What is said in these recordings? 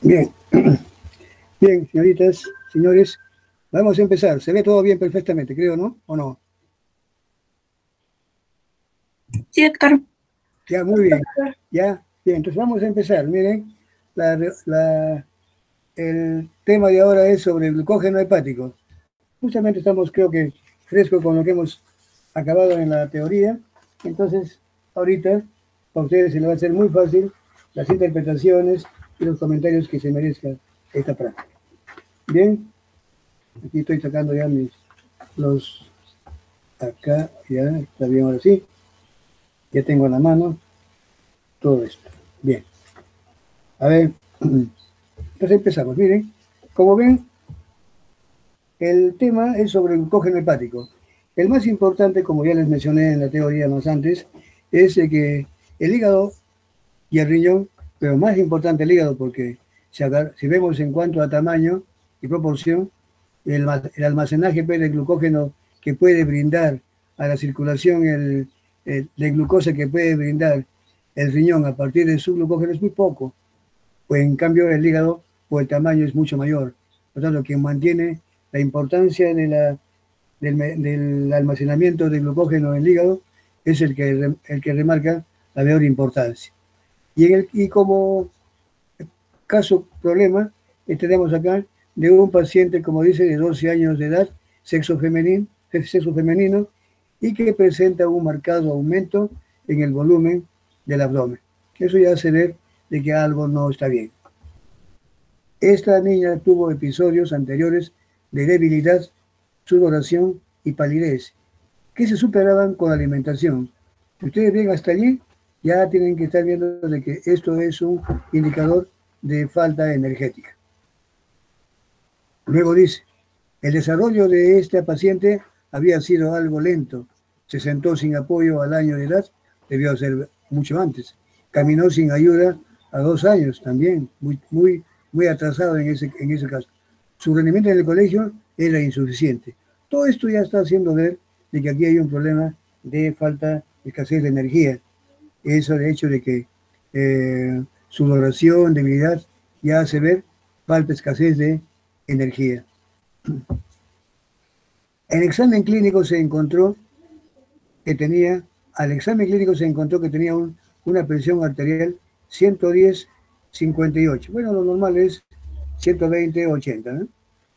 Bien, bien, señoritas, señores, vamos a empezar. Se ve todo bien perfectamente, creo, ¿no? ¿O no? Sí, Héctor. Ya, muy bien. Ya, bien, entonces vamos a empezar. Miren, el tema de ahora es sobre el glucógeno hepático. Justamente estamos, creo que, fresco con lo que hemos acabado en la teoría. Entonces, ahorita, para ustedes se les va a hacer muy fácil las interpretaciones y los comentarios que se merezca esta práctica. Bien, aquí estoy sacando ya los, acá, ya está bien, ahora sí. Ya tengo en la mano todo esto. Bien. A ver, entonces empezamos. Miren, como ven, el tema es sobre el glucógeno hepático. El más importante, como ya les mencioné en la teoría más antes, es que el hígado y el riñón, pero más importante el hígado porque si vemos en cuanto a tamaño y proporción, el almacenaje de glucógeno que puede brindar a la circulación de glucosa que puede brindar el riñón a partir de su glucógeno es muy poco, pues en cambio el hígado por el tamaño es mucho mayor. Por lo tanto, quien mantiene la importancia del almacenamiento de glucógeno en el hígado es el que remarca la mayor importancia. Y como caso problema, tenemos acá de un paciente, como dice, de 12 años de edad, sexo femenino, y que presenta un marcado aumento en el volumen del abdomen. Eso ya hace ver de que algo no está bien. Esta niña tuvo episodios anteriores de debilidad, sudoración y palidez, que se superaban con la alimentación. Si ustedes ven hasta allí, ya tienen que estar viendo de que esto es un indicador de falta energética. Luego dice, el desarrollo de esta paciente había sido algo lento. Se sentó sin apoyo al año de edad, debió ser mucho antes. Caminó sin ayuda a 2 años también, muy atrasado en ese caso. Su rendimiento en el colegio era insuficiente. Todo esto ya está haciendo ver de que aquí hay un problema de falta, de escasez de energía. Eso de hecho de que sudoración, debilidad, ya hace ver falta, escasez de energía. El examen clínico se encontró que tenía, al examen clínico se encontró que tenía una presión arterial 110/58. Bueno, lo normal es 120/80, ¿no?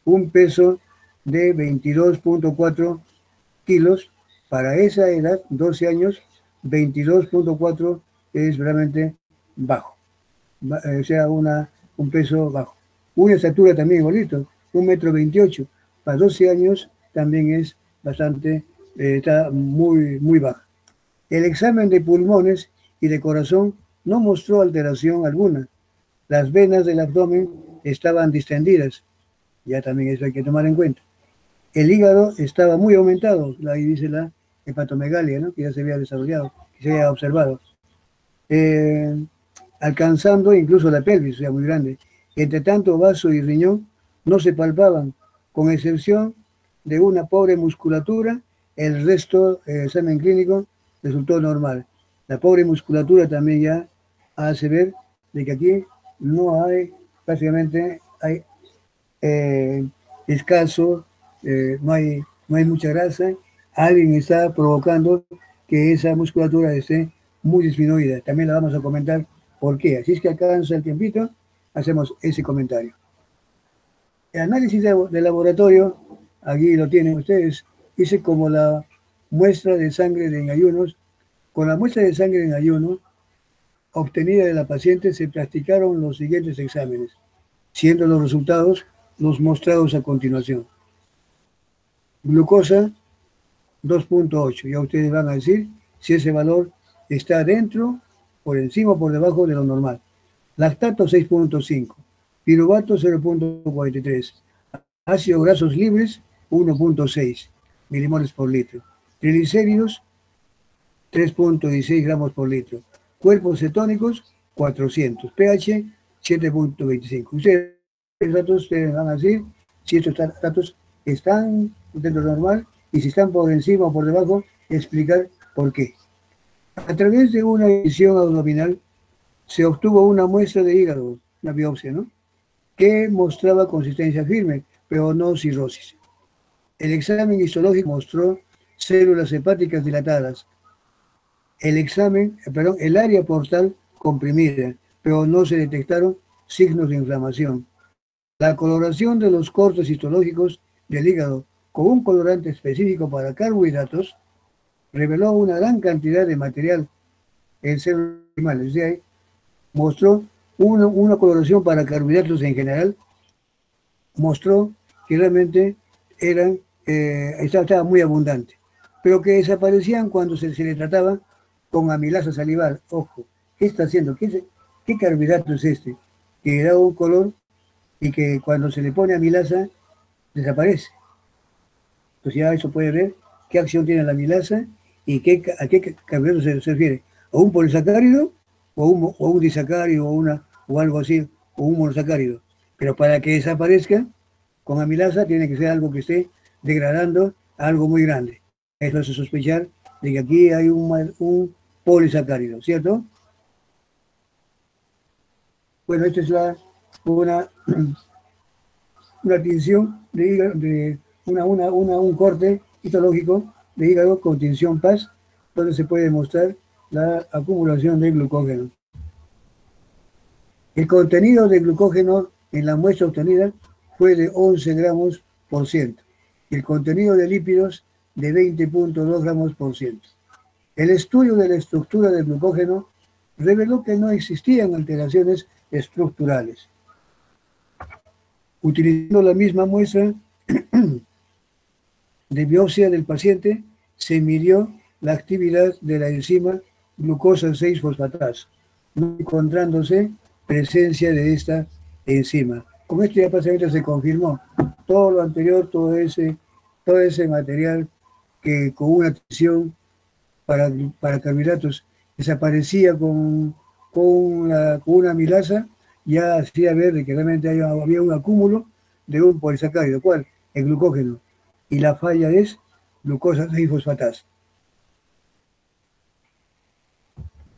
Un peso de 22.4 kilos. Para esa edad, 12 años, 22.4 es realmente bajo. O sea, un peso bajo. Una estatura también igualito, 1,28 m. Para 12 años también es bastante, está muy baja. El examen de pulmones y de corazón no mostró alteración alguna. Las venas del abdomen estaban distendidas. Ya también eso hay que tomar en cuenta. El hígado estaba muy aumentado, ahí dice la hepatomegalia, ¿no? Que ya se había desarrollado, que se había observado. Alcanzando incluso la pelvis, o sea, muy grande. Entre tanto, vaso y riñón no se palpaban, con excepción de una pobre musculatura, el resto, el examen clínico, resultó normal. La pobre musculatura también ya hace ver de que aquí no hay, prácticamente hay escaso, no hay mucha grasa, alguien está provocando que esa musculatura esté muy disminuida. También la vamos a comentar por qué. Así es que alcanza el tiempito, hacemos ese comentario. El análisis de laboratorio, aquí lo tienen ustedes, hice como la muestra de sangre en ayunos. Con la muestra de sangre en ayuno obtenida de la paciente se practicaron los siguientes exámenes, siendo los resultados los mostrados a continuación. Glucosa 2.8, ya ustedes van a decir si ese valor está dentro, por encima o por debajo de lo normal. Lactato 6.5, piruvato 0.43, ácidos grasos libres 1.6 milimoles por litro, triglicéridos 3.16 gramos por litro, cuerpos cetónicos 400, pH 7.25. Ustedes van a decir si estos datos están dentro de lo normal y si están por encima o por debajo, explicar por qué. A través de una edición abdominal se obtuvo una muestra de hígado, una biopsia, ¿no? que mostraba consistencia firme, pero no cirrosis. El examen histológico mostró células hepáticas dilatadas. El área portal comprimida, pero no se detectaron signos de inflamación. La coloración de los cortes histológicos del hígado con un colorante específico para carbohidratos reveló una gran cantidad de material en células animales. De ahí mostró una coloración para carbohidratos en general, mostró que realmente estaba muy abundante, pero que desaparecían cuando se le trataba con amilasa salival. Ojo, ¿qué está haciendo? ¿Qué carbohidrato es este? Que da un color y que cuando se le pone amilasa desaparece. Entonces ya eso puede ver qué acción tiene la amilasa y a qué carbohidrato se refiere. O un polisacárido, o un disacárido, o algo así, o un monosacárido. Pero para que desaparezca, con amilasa tiene que ser algo que esté degradando a algo muy grande. Eso hace sospechar de que aquí hay un polisacárido, ¿cierto? Bueno, esta es una, una tinción de hígado, un corte histológico de hígado con tinción PAS, donde se puede mostrar la acumulación de glucógeno. El contenido de glucógeno en la muestra obtenida fue de 11 gramos por ciento y el contenido de lípidos de 20.2 gramos por ciento. El estudio de la estructura del glucógeno reveló que no existían alteraciones estructurales. Utilizando la misma muestra de biopsia del paciente, se midió la actividad de la enzima glucosa 6-fosfatasa, no encontrándose presencia de esta enzima. Con esto ya prácticamente se confirmó todo lo anterior, todo ese material que con una tensión para carbohidratos desaparecía con una amilasa, ya hacía ver de que realmente había un acúmulo de un polisacárido, ¿cuál? El glucógeno. Y la falla es glucosa 6-fosfatasa.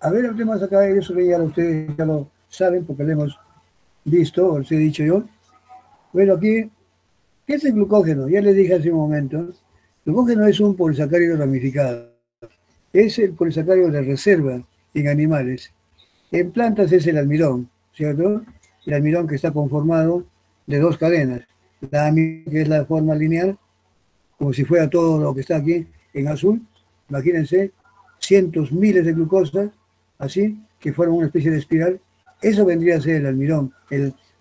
A ver, el tema acá, eso que ya ustedes ya lo saben porque lo hemos visto, o les he dicho yo. Bueno, aquí, ¿qué es el glucógeno? Ya les dije hace un momento. El glucógeno es un polisacárido ramificado. Es el polisacárido de reserva en animales. En plantas es el almidón, ¿cierto? El almidón que está conformado de dos cadenas. La amida, que es la forma lineal, como si fuera todo lo que está aquí en azul. Imagínense, cientos, miles de glucosas, así, que forman una especie de espiral. Eso vendría a ser el almidón,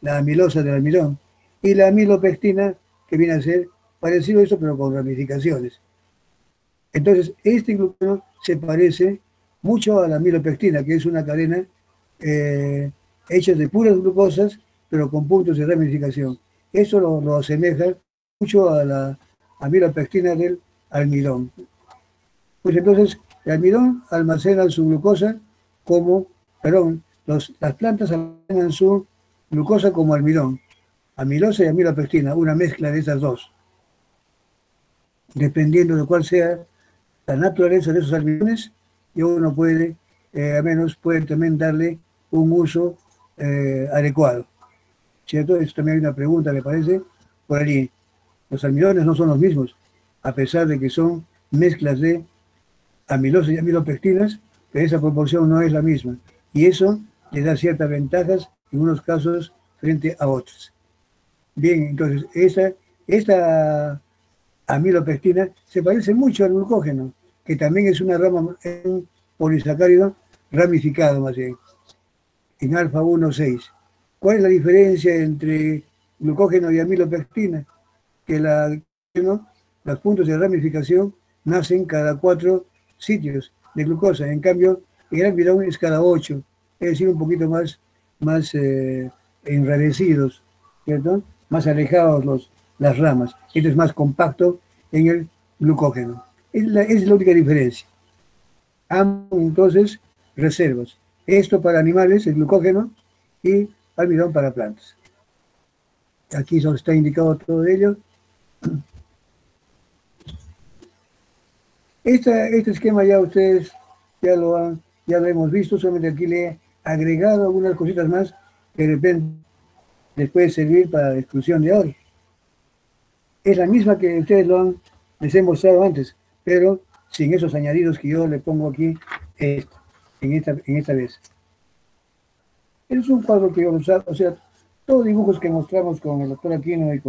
la amilosa del almidón. Y la amilopectina, que viene a ser parecido a eso, pero con ramificaciones. Entonces, este glucógeno se parece mucho a la amilopectina, que es una cadena hecha de puras glucosas, pero con puntos de ramificación. Eso lo asemeja mucho a la amilopectina del almidón. Pues entonces, el almidón almacena su glucosa las plantas almacenan su glucosa como almidón, amilosa y amilopectina, una mezcla de esas dos. Dependiendo de cuál sea la naturaleza de esos almidones, y uno puede, al menos puede también darle un uso adecuado. ¿Cierto? Eso también hay una pregunta, me parece, por allí. Los almidones no son los mismos, a pesar de que son mezclas de amilosa y amilopectinas, pero esa proporción no es la misma. Y eso le da ciertas ventajas en unos casos frente a otros. Bien, entonces, esta amilopectina se parece mucho al glucógeno, que también es un polisacárido ramificado más bien, en alfa 1,6. ¿Cuál es la diferencia entre glucógeno y amilopectina? Que los puntos de ramificación nacen cada 4 sitios de glucosa, en cambio el almidón es cada 8, es decir, un poquito más enrarecidos, ¿cierto? Más alejados las ramas. Esto es más compacto en el glucógeno. Esa es la única diferencia. Ambos, entonces, reservas. Esto para animales, el glucógeno, y almidón para plantas. Aquí solo está indicado todo ello. Este esquema ya ustedes ya lo hemos visto, solamente aquí le he agregado algunas cositas más que de repente les puede servir para la exclusión de oro. Es la misma que ustedes les he mostrado antes, pero sin esos añadidos que yo le pongo aquí en esta vez. Es un cuadro que yo usaba, o sea, todos dibujos que mostramos con el doctor Aquino y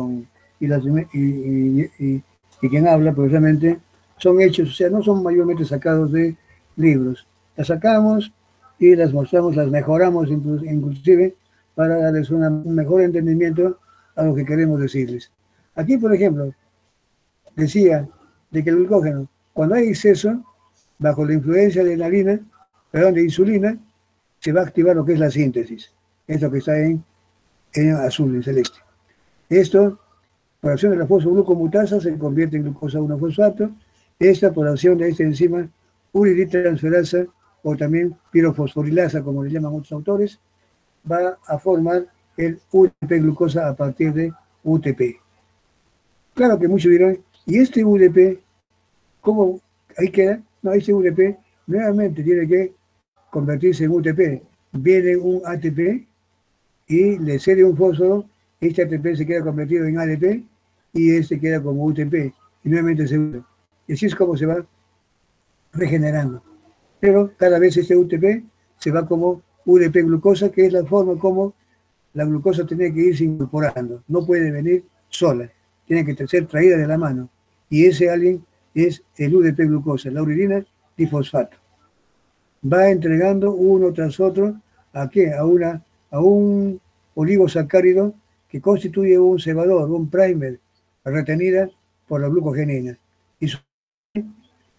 quien habla, precisamente, son hechos, o sea, no son mayormente sacados de libros. Las sacamos y las mostramos, las mejoramos inclusive para darles un mejor entendimiento a lo que queremos decirles. Aquí, por ejemplo, decía de que el glucógeno, cuando hay exceso, bajo la influencia de insulina, se va a activar lo que es la síntesis. Esto que está en azul, en celeste. Esto, por acción de la fosfoglucomutasa, se convierte en glucosa 1-fosfato. Esta, por acción de esta enzima uridinotransferasa, o también pirofosforilasa, como le llaman otros autores, va a formar el UDP-glucosa a partir de UTP. Claro que muchos dirán, ¿y este UDP, cómo ahí queda? No, este UDP nuevamente tiene que convertirse en UTP. Viene un ATP y le cede un fósforo, este ATP se queda convertido en ADP y este queda como UTP y nuevamente se une. Y así es como se va regenerando. Pero cada vez este UTP se va como UDP glucosa, que es la forma como la glucosa tiene que irse incorporando. No puede venir sola, tiene que ser traída de la mano. Y ese alguien es el UDP glucosa, la uridina difosfato. Va entregando uno tras otro ¿a qué? A un oligosacárido que constituye un cebador, un primer, retenida por la glucogenina. Y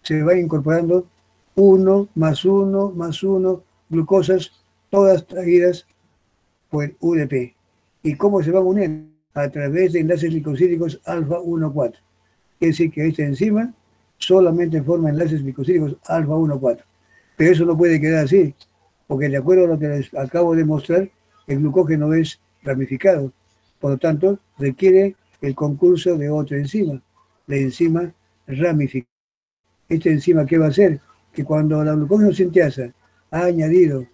se va incorporando 1 más 1 más 1 glucosas, todas traídas por el UDP. ¿Y cómo se van uniendo? A través de enlaces glicosídicos alfa 1,4. Es decir, que esta enzima solamente forma enlaces glicosídicos alfa 1,4. Pero eso no puede quedar así, porque de acuerdo a lo que les acabo de mostrar, el glucógeno es ramificado. Por lo tanto, requiere el concurso de otra enzima, la enzima ramificada. Esta enzima, ¿qué va a hacer? Que cuando la glucógeno sintiasa ha añadido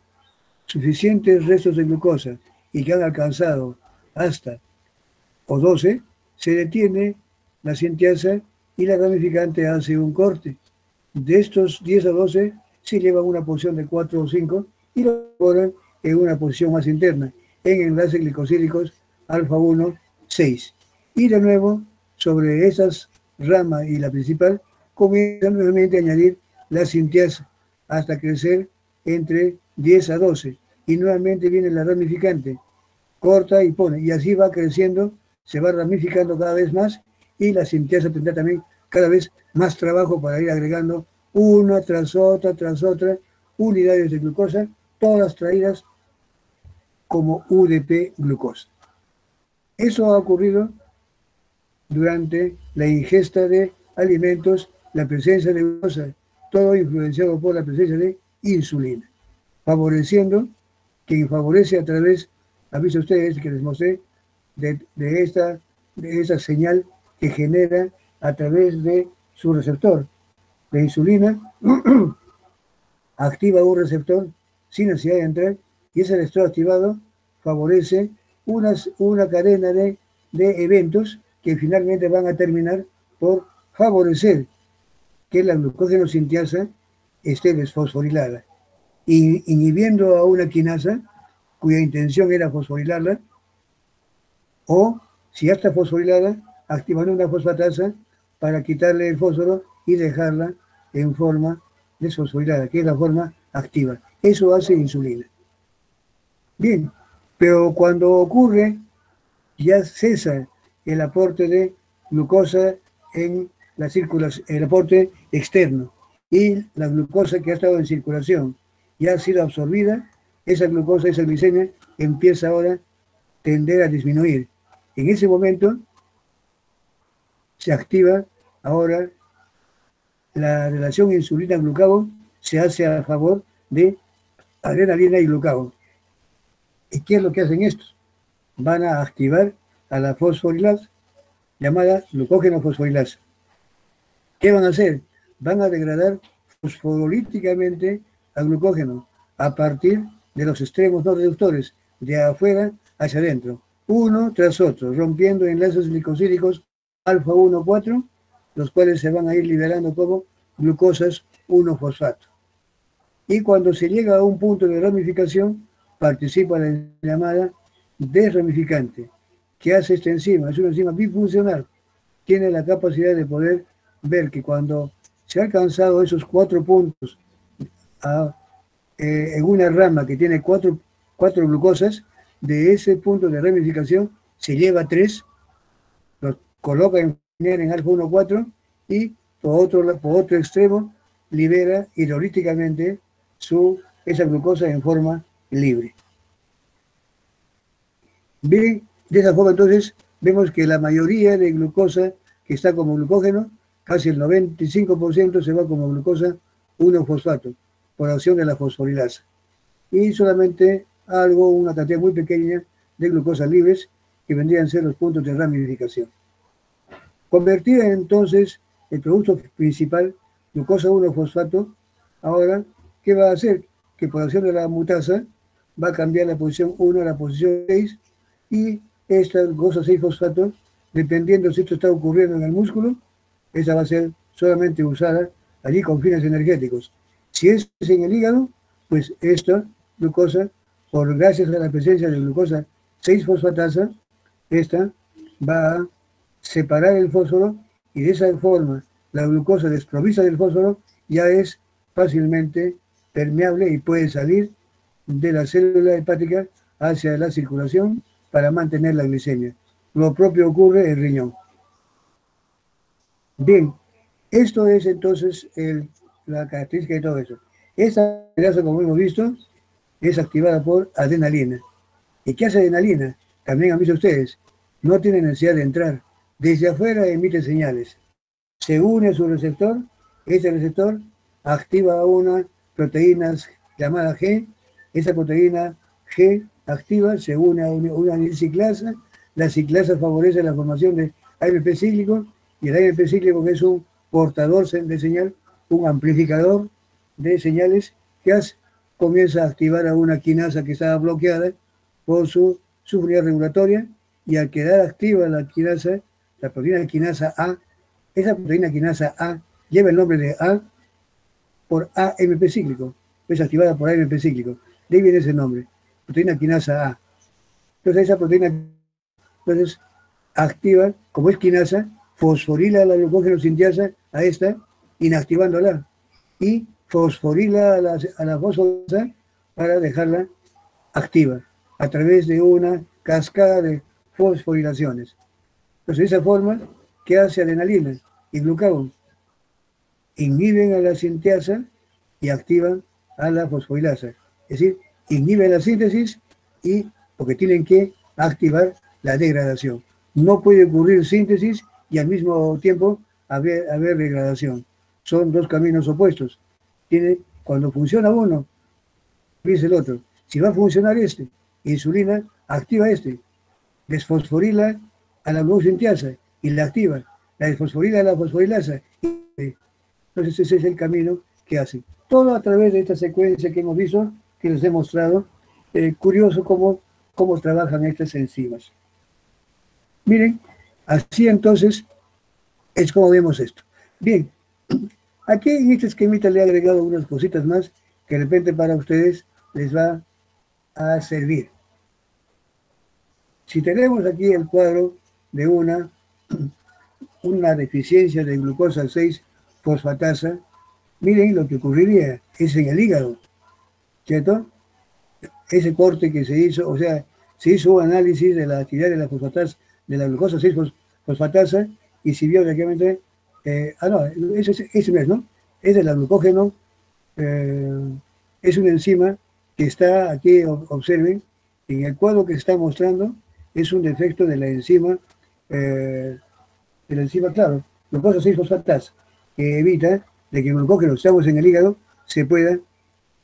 suficientes restos de glucosa y que han alcanzado hasta O12, se detiene la sintiasa y la ramificante hace un corte. De estos 10 a 12 se llevan una posición de 4 o 5 y lo ponen en una posición más interna, en enlaces glicosídicos alfa 1, 6. Y de nuevo, sobre esas ramas y la principal, comienzan nuevamente a añadir la sintiasa hasta crecer entre 10 a 12. Y nuevamente viene la ramificante, corta y pone, y así va creciendo, se va ramificando cada vez más y la sintiasa tendrá también cada vez más trabajo para ir agregando una tras otra, unidades de glucosa, todas traídas como UDP glucosa. Eso ha ocurrido durante la ingesta de alimentos, la presencia de glucosa, todo influenciado por la presencia de insulina, favoreciendo, quien favorece a través, han visto ustedes que les mostré, de esa señal que genera a través de su receptor. La insulina activa un receptor sin necesidad de entrar y ese receptor activado favorece una cadena de eventos que finalmente van a terminar por favorecer que la glucógeno sintiasa esté desfosforilada, inhibiendo a una quinasa cuya intención era fosforilarla, o si ya está fosforilada, activando una fosfatasa para quitarle el fósforo y dejarla en forma desfosforilada, que es la forma activa. Eso hace insulina. Bien, pero cuando ocurre, ya cesa el aporte de glucosa en la circulación, el aporte externo, y la glucosa que ha estado en circulación ya ha sido absorbida, esa glucosa, esa glicemia, empieza ahora a tender a disminuir. En ese momento se activa ahora la relación insulina-glucagón, se hace a favor de adrenalina y glucagón. ¿Y qué es lo que hacen estos? Van a activar a la fosforilasa, llamada glucógeno fosforilasa. ¿Qué van a hacer? Van a degradar fosfolíticamente al glucógeno a partir de los extremos no reductores, de afuera hacia adentro. uno tras otro, rompiendo enlaces glicosídicos alfa 1,4, los cuales se van a ir liberando como glucosas 1-fosfato. Y cuando se llega a un punto de ramificación, participa la llamada desramificante. ¿Qué hace esta enzima? Es una enzima bifuncional. Tiene la capacidad de poder ver que cuando se ha alcanzado esos 4 puntos en una rama que tiene cuatro glucosas, de ese punto de ramificación se lleva 3, los coloca en alfa 1,4 y por otro extremo libera hidrolíticamente esa glucosa en forma libre. Bien, de esa forma entonces vemos que la mayoría de glucosa que está como glucógeno, casi el 95% se va como glucosa 1-fosfato, por acción de la fosforilasa. Y solamente una cantidad muy pequeña de glucosas libres, que vendrían a ser los puntos de ramificación. Convertida entonces el producto principal, glucosa 1-fosfato, ahora, ¿qué va a hacer? Que por acción de la mutasa va a cambiar la posición 1 a la posición 6, y esta glucosa 6-fosfato, dependiendo si esto está ocurriendo en el músculo, esa va a ser solamente usada allí con fines energéticos. Si es en el hígado, pues esta glucosa, gracias a la presencia de glucosa 6-fosfatasa, esta va a separar el fósforo, y de esa forma la glucosa desprovista del fósforo ya es fácilmente permeable y puede salir de la célula hepática hacia la circulación para mantener la glicemia. Lo propio ocurre en el riñón. Bien, esto es entonces la característica de todo eso. Esta grasa, como hemos visto, es activada por adrenalina. ¿Y qué hace adrenalina? También han visto ustedes, no tiene necesidad de entrar. Desde afuera emite señales. Se une a su receptor, ese receptor activa una proteína llamada G, esa proteína G activa, se une a una anilciclasa, la ciclasa favorece la formación de AMP cíclico, y el AMP cíclico, que es un portador de señal, un amplificador de señales, que comienza a activar a una quinasa que estaba bloqueada por su unidad regulatoria, y al quedar activa la quinasa, la proteína quinasa A, esa proteína quinasa A lleva el nombre de A por AMP cíclico, es activada por AMP cíclico, de ahí viene ese nombre, proteína quinasa A. Entonces esa proteína activa, como es quinasa, fosforila la glucógeno sintiasa a esta, inactivándola, y fosforila a la fosfolasa para dejarla activa a través de una cascada de fosforilaciones. Entonces, de esa forma, ¿qué hace adrenalina y glucagón? Inhiben a la sintiasa y activan a la fosforilasa. Es decir, inhiben la síntesis porque tienen que activar la degradación. No puede ocurrir síntesis y al mismo tiempo haber degradación. Son dos caminos opuestos. Cuando funciona uno, dice el otro. Si va a funcionar insulina, activa desfosforila a la glucosintiasa y la activa. La desfosforila a la fosforilasa. Entonces ese es el camino que hace. Todo a través de esta secuencia que hemos visto, que les he mostrado. Curioso cómo trabajan estas enzimas. Miren, así entonces es como vemos esto. Bien, aquí en este esquemita le he agregado unas cositas más que de repente para ustedes les va a servir. Si tenemos aquí el cuadro de una deficiencia de glucosa 6-fosfatasa, miren lo que ocurriría, es en el hígado, ¿cierto? Ese corte que se hizo, o sea, se hizo un análisis de la actividad de la fosfatasa, de la glucosa 6-fosfatasa, y si vio directamente, ese no es, ¿no? Es de la glucógeno, es una enzima que está aquí, observen, en el cuadro que se está mostrando, es un defecto de la enzima, claro, glucosa 6-fosfatasa, que evita de que el glucógeno, estamos en el hígado,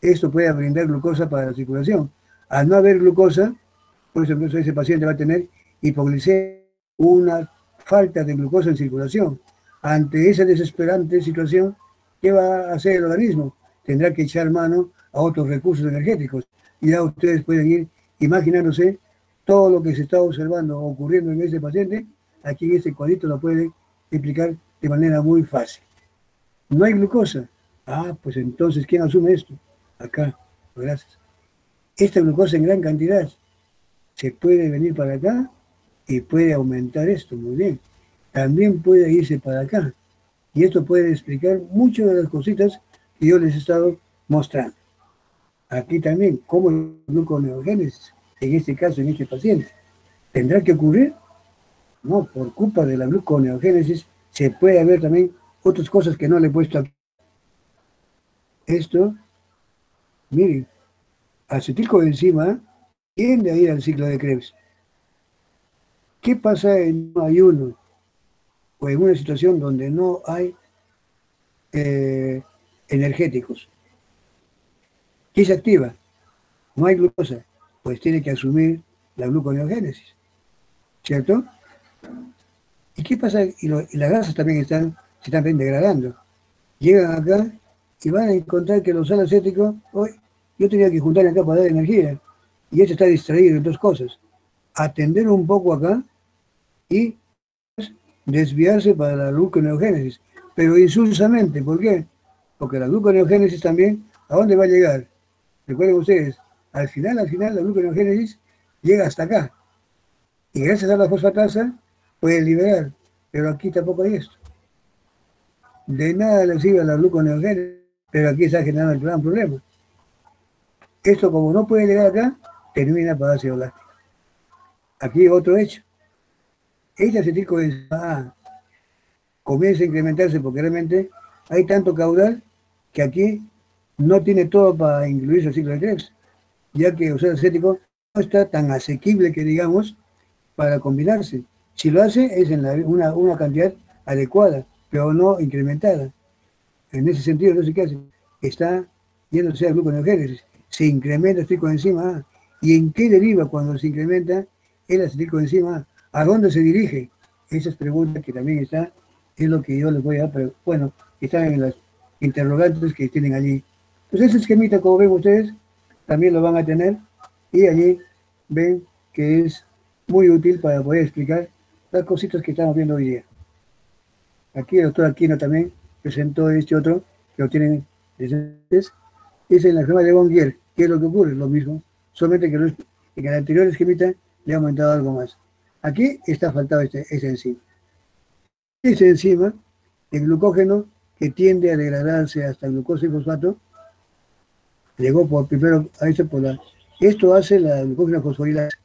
esto pueda brindar glucosa para la circulación. Al no haber glucosa, por eso ese paciente va a tener hipoglicemia, una falta de glucosa en circulación. Ante esa desesperante situación, ¿qué va a hacer el organismo? Tendrá que echar mano a otros recursos energéticos. Y ya ustedes pueden ir imaginándose todo lo que se está observando ocurriendo en ese paciente, aquí en este cuadrito lo puede explicar de manera muy fácil. No hay glucosa. Ah, pues entonces, ¿quién asume esto? Acá, gracias. Esta glucosa en gran cantidad se puede venir para acá y puede aumentar esto, muy bien. También puede irse para acá. Y esto puede explicar muchas de las cositas que yo les he estado mostrando. Aquí también, cómo el gluconeogénesis, en este caso, en este paciente, ¿tendrá que ocurrir? No, por culpa de la gluconeogénesis se puede haber también otras cosas que no le he puesto aquí. Esto, miren, acetilcoenzima tiende a ir al ciclo de Krebs. ¿Qué pasa en un ayuno o en una situación donde no hay energéticos? ¿Qué se activa? No hay glucosa, pues tiene que asumir la gluconeogénesis, ¿cierto? ¿Y qué pasa? Y las grasas también se están degradando. Llegan acá y van a encontrar que los sal acéticos, hoy yo tenía que juntar acá para dar energía, y este está distraído en dos cosas. Atender un poco acá y desviarse para la gluconeogénesis, pero insulsamente. ¿Por qué? Porque la gluconeogénesis también, ¿a dónde va a llegar? Recuerden ustedes, al final, la gluconeogénesis llega hasta acá. Y gracias a la fosfatasa puede liberar, pero aquí tampoco hay esto. De nada le sirve a la gluconeogénesis, pero aquí está generando el gran problema. Esto, como no puede llegar acá, termina para ácido láctico. Aquí otro hecho. Este acetilcoenzima comienza a incrementarse porque realmente hay tanto caudal que aquí no tiene todo para incluirse el ciclo de Krebs, ya que el uso acético no está tan asequible que digamos para combinarse. Si lo hace es en una cantidad adecuada, pero no incrementada. En ese sentido, no sé qué hace. Está yéndose a gluconeogénesis. Se incrementa el acetilcoenzima A. ¿Y en qué deriva cuando se incrementa el acetilcoenzima A? ¿A dónde se dirige? Esas preguntas que también es lo que yo les voy a dar, bueno, están en las interrogantes que tienen allí. Pues ese esquemita, como ven ustedes, también lo van a tener y allí ven que es muy útil para poder explicar las cositas que estamos viendo hoy día. Aquí el doctor Aquino también presentó este otro, que lo tienen desde antes, es en la enfermedad de von Gier. ¿Qué es lo que ocurre? Lo mismo, solamente que en el anterior esquemita le ha aumentado algo más. Aquí está faltado esa enzima. Esa enzima, el glucógeno, que tiende a degradarse hasta glucosa y fosfato, llegó primero a eso esto hace la glucógeno fosforilasa,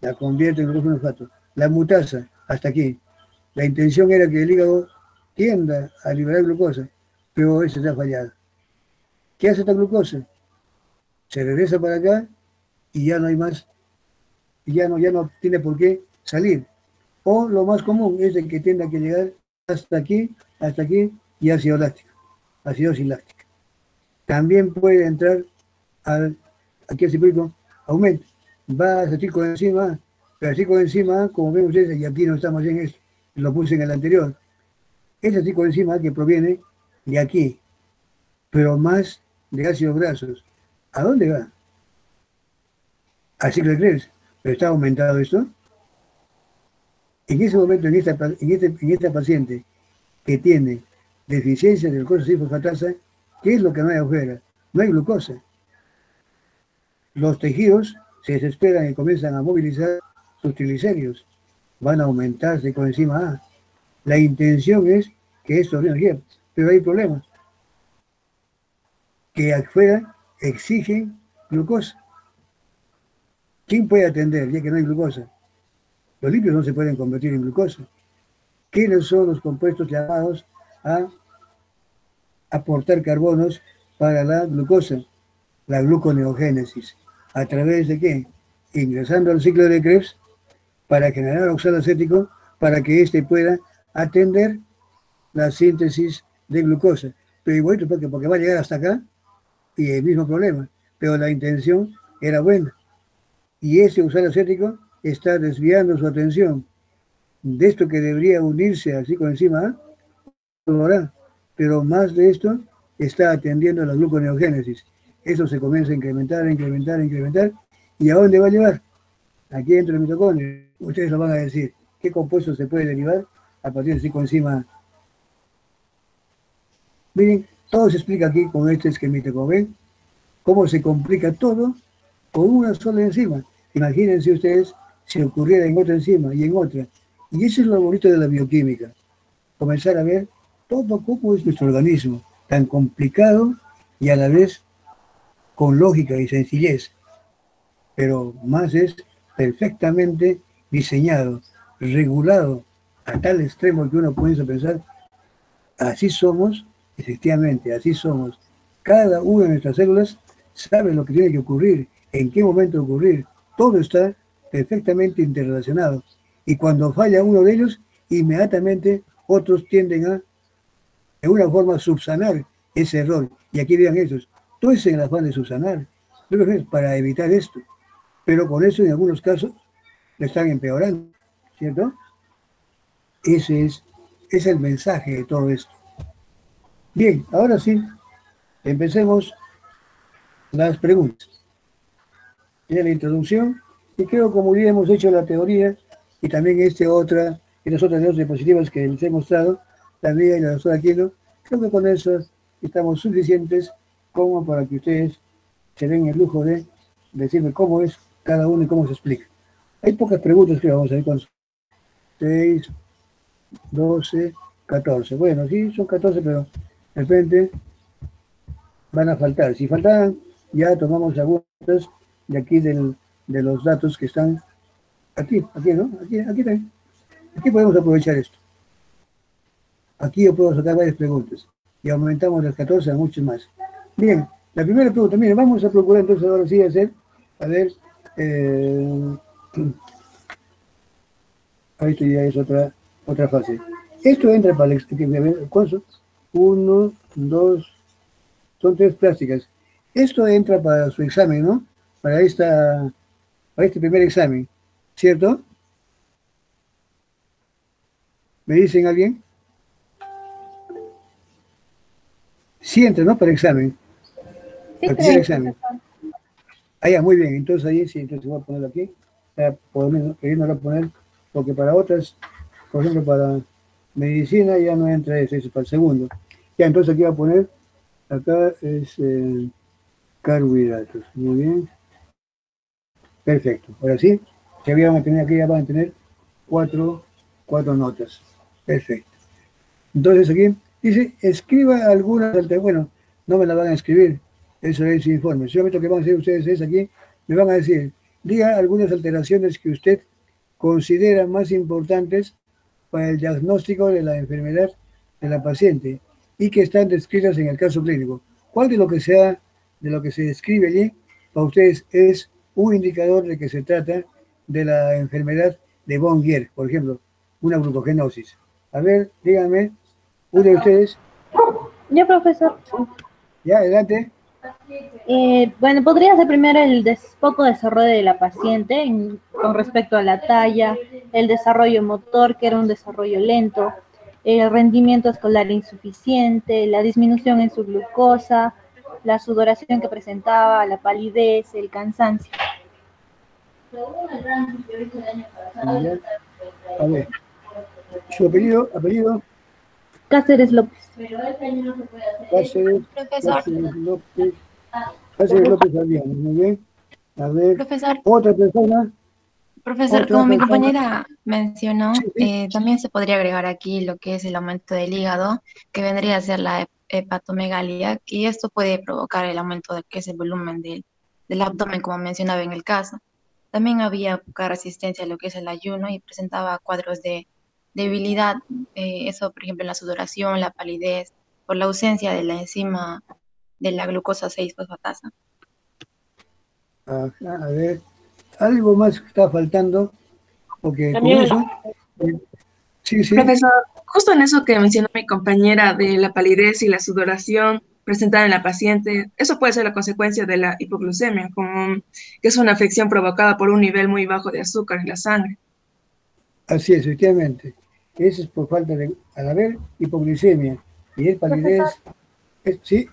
la convierte en glucógeno fosfato. La mutasa, hasta aquí. La intención era que el hígado tienda a liberar glucosa, pero eso se ha fallado. ¿Qué hace esta glucosa? Se regresa para acá y ya no hay más, y ya no tiene por qué salir. O lo más común es de que tienda que llegar hasta aquí y ácido láctico, acidosis láctica. También puede entrar aquí al circuito, aumenta, va a acetilcoenzima, pero acetilcoenzima, como ven ustedes, y aquí no estamos en esto, lo puse en el anterior, es acetilcoenzima que proviene de aquí, pero más de ácidos grasos. ¿A dónde va? Al ciclo de Krebs. ¿Pero está aumentado esto? En ese momento, en esta paciente que tiene deficiencia de glucosa 6-fosfatasa, ¿qué es lo que no hay afuera? No hay glucosa. Los tejidos se desesperan y comienzan a movilizar sus triglicéridos. Van a aumentarse con enzima A. La intención es que esto dé energía, pero hay problemas. Que afuera exigen glucosa. ¿Quién puede atender ya que no hay glucosa? Los lípidos no se pueden convertir en glucosa. ¿Quiénes son los compuestos llamados a aportar carbonos para la glucosa? La gluconeogénesis. ¿A través de qué? Ingresando al ciclo de Krebs para generar oxalo acético para que éste pueda atender la síntesis de glucosa. Pero igual, porque va a llegar hasta acá y el mismo problema. Pero la intención era buena. Y ese oxalo acético está desviando su atención de esto que debería unirse al cicloenzima A, lo hará, pero más de esto está atendiendo a la gluconeogénesis. Eso se comienza a incrementar, ¿y a dónde va a llevar? aquí dentro del mitocondrio, ustedes lo van a decir, ¿qué compuesto se puede derivar a partir de esta enzima? Miren, todo se explica aquí con este esquemita, como ven, cómo se complica todo con una sola enzima. Imagínense ustedes si ocurriera en otra enzima y en otra. Y eso es lo bonito de la bioquímica, comenzar a ver todo cómo es nuestro organismo, tan complicado y a la vez con lógica y sencillez, pero más es perfectamente diseñado, regulado a tal extremo que uno puede pensar, así somos, efectivamente, así somos. Cada una de nuestras células sabe lo que tiene que ocurrir, en qué momento ocurrir. Todo está perfectamente interrelacionado. Y cuando falla uno de ellos, inmediatamente otros tienden a, de una forma, subsanar ese error. Y aquí vean esos. Todo es en el afán de subsanar. Para evitar esto. Pero con eso, en algunos casos, lo están empeorando. ¿Cierto? Ese es el mensaje de todo esto. Bien, ahora sí, empecemos las preguntas. Tiene la introducción, y creo como ya hemos hecho la teoría, y también estas otras dos diapositivas que les he mostrado, la mía y la doctora Aquino, creo que con eso estamos suficientes como para que ustedes se den el lujo de decirme cómo es cada uno y cómo se explica. Hay pocas preguntas que vamos a ver con 6, 12, 14. Bueno, sí, son 14, pero de repente van a faltar. Si faltan, ya tomamos algunas de aquí de los datos que están aquí, ¿no? Aquí también. Aquí podemos aprovechar esto. Aquí yo puedo sacar varias preguntas. Y aumentamos las 14 a muchos más. Bien, la primera pregunta, mire, vamos a procurar entonces ahora sí hacer, a ver, esto ya es otra fase. Esto entra para el ¿cuántos? 1, 2, son 3 plásticas. Esto entra para su examen, ¿no? Para este primer examen, ¿cierto? ¿Me dicen alguien? Sí entra, ¿no? Para examen. Sí, Para el primer examen. Ah, ya, muy bien. Entonces ahí sí, entonces voy a ponerlo aquí. Queriendo no poner, porque para otras, por ejemplo, para medicina ya no entra ese, es para el segundo. Ya, entonces aquí voy a poner, acá es carbohidratos. Muy bien. Perfecto. Ahora sí, ya van a tener aquí, ya van a tener cuatro notas. Perfecto. Entonces aquí dice, escriba algunas, bueno, no me la van a escribir, eso es informe. Solamente lo que van a hacer ustedes es aquí, me van a decir, diga algunas alteraciones que usted considera más importantes para el diagnóstico de la enfermedad de la paciente y que están descritas en el caso clínico. ¿Cuál de lo que se describe allí para ustedes es un indicador de que se trata de la enfermedad de von Wieck, por ejemplo, una glucogenosis? A ver, díganme, uno de ustedes. Ya, profesor. Ya, adelante. Bueno, podría ser primero el poco desarrollo de la paciente con respecto a la talla, el desarrollo motor, que era un desarrollo lento, el rendimiento escolar insuficiente, la disminución en su glucosa, la sudoración que presentaba, la palidez, el cansancio. Ya. A ver, su apellido. Cáceres López. Cáceres López. Cáceres López Adrián, muy bien. A ver, Profesor, otra persona. como mi compañera mencionó, Sí, sí. también se podría agregar aquí lo que es el aumento del hígado, que vendría a ser la hepatomegalia, y esto puede provocar el aumento de que es el volumen del abdomen, como mencionaba en el caso. También había poca resistencia a lo que es el ayuno y presentaba cuadros de debilidad, eso por ejemplo en la sudoración, la palidez, por la ausencia de la enzima de la glucosa 6-fosfatasa. Ajá, a ver, algo más que está faltando, porque También, con eso. Sí, sí. profesor, justo en eso que mencionó mi compañera de la palidez y la sudoración presentada en la paciente, eso puede ser la consecuencia de la hipoglucemia, como que es una afección provocada por un nivel muy bajo de azúcar en la sangre. Así es, efectivamente. Eso es por falta de, al haber hipoglicemia y el palidez. Sí,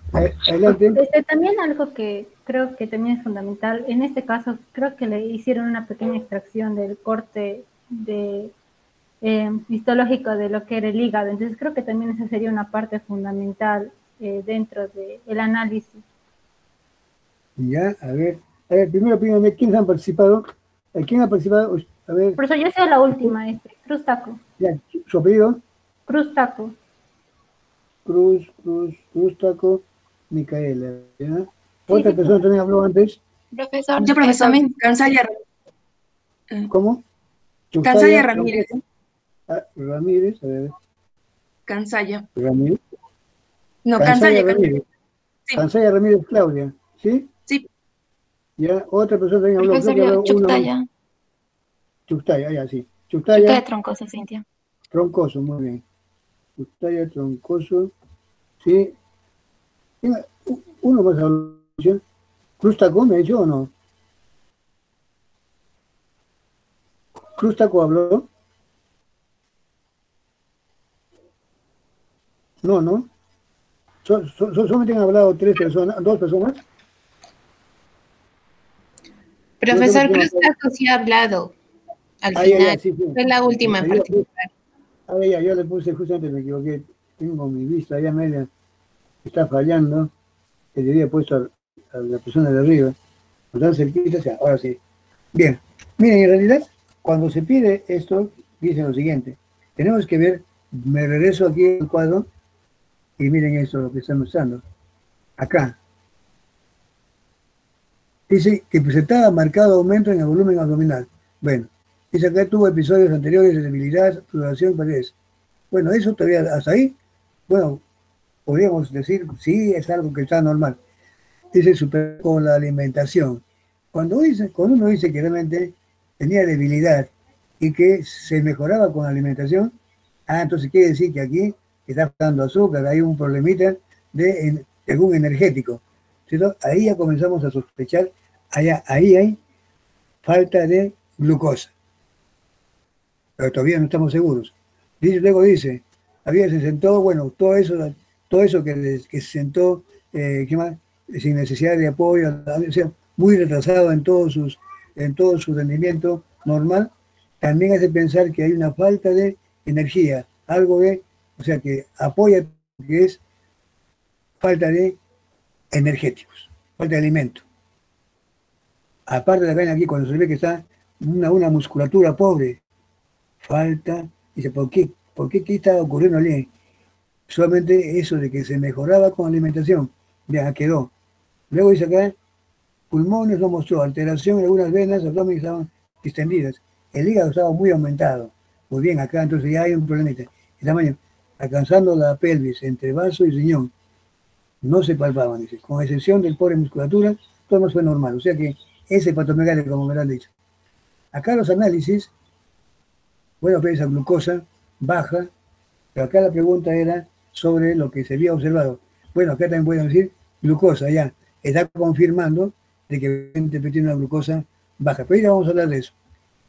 adelante. También algo que creo que también es fundamental. En este caso, creo que le hicieron una pequeña extracción del corte histológico de lo que era el hígado. Entonces, creo que también esa sería una parte fundamental dentro del análisis. Ya, a ver, primero pídanme quiénes han participado. ¿Quién ha participado? A ver, Por eso yo soy la última, Cruz Taco. ya, su apellido. Cruz Taco. Cruz Taco, Micaela. ¿Ya? Sí, Otra sí, persona también habló antes. Profesor, Yo, profesor, también, ¿Cómo? Cansaya Chustaya, Ramírez. Ramírez, a ver, Cansaya. Ramírez. No, Cansaya Cansaya, Cansaya. Ramírez. Sí, Cansaya Ramírez Claudia, ¿sí? sí. Ya, otra persona también habló, creo profesor, que yo, habló uno. Chuctaya, Chustaya, ya, sí. Chuctaya Chustaya, Troncoso, Cintia. Troncoso, muy bien. Chustaya, Troncoso, sí. Venga, uno más habló, ¿sí? ¿Cruz Taco me ha dicho o no? ¿Cruz Taco habló? No, no. Solamente han hablado dos personas. Yo tengo Profesor que Cruz Taco sí ha hablado al ya, final. sí, sí. Fue la última en participar. Ya, yo le puse, justamente me equivoqué. Tengo mi vista ya media, está fallando. Que debía puesto a la persona de arriba. Tan cerquita, o sea, ahora sí. Bien. Miren, en realidad, cuando se pide esto, dice lo siguiente. Tenemos que ver, me regreso aquí al cuadro, y miren esto, lo que están mostrando. Acá. Dice que presentaba marcado aumento en el volumen abdominal. Bueno, dice acá tuvo episodios anteriores de debilidad, sudoración, paredes. Bueno, eso todavía hasta ahí, bueno, podríamos decir, sí, es algo que está normal. Dice super con la alimentación. Cuando uno dice que realmente tenía debilidad y que se mejoraba con la alimentación, entonces quiere decir que aquí está faltando azúcar, hay un problemita de algún energético. ¿Cierto? Ahí ya comenzamos a sospechar, ahí hay falta de glucosa, pero todavía no estamos seguros. Luego dice, se sentó, bueno, todo eso que se sentó, ¿qué más? Sin necesidad de apoyo, o sea, muy retrasado en todo su rendimiento normal, también hace pensar que hay una falta de energía, o sea, que apoya que es falta de energéticos, falta de alimento. Aparte de acá aquí, cuando se ve que está una musculatura pobre, falta, dice, ¿qué está ocurriendo allí? Solamente eso de que se mejoraba con alimentación, ya quedó. Luego dice acá, pulmones no mostró alteración en algunas venas, abdomen estaban distendidas. El hígado estaba muy aumentado. Muy bien, acá entonces ya hay un problemita. El tamaño, alcanzando la pelvis entre vaso y riñón, no se palpaban, dice. Con excepción del pobre musculatura, todo más fue normal. O sea que ese hepatomegalia, como me lo han dicho. Acá los análisis, bueno, pues esa glucosa baja, pero acá la pregunta era sobre lo que se había observado. Bueno, acá también pueden decir glucosa, ya. Está confirmando de que tiene una glucosa baja. Pero ya vamos a hablar de eso.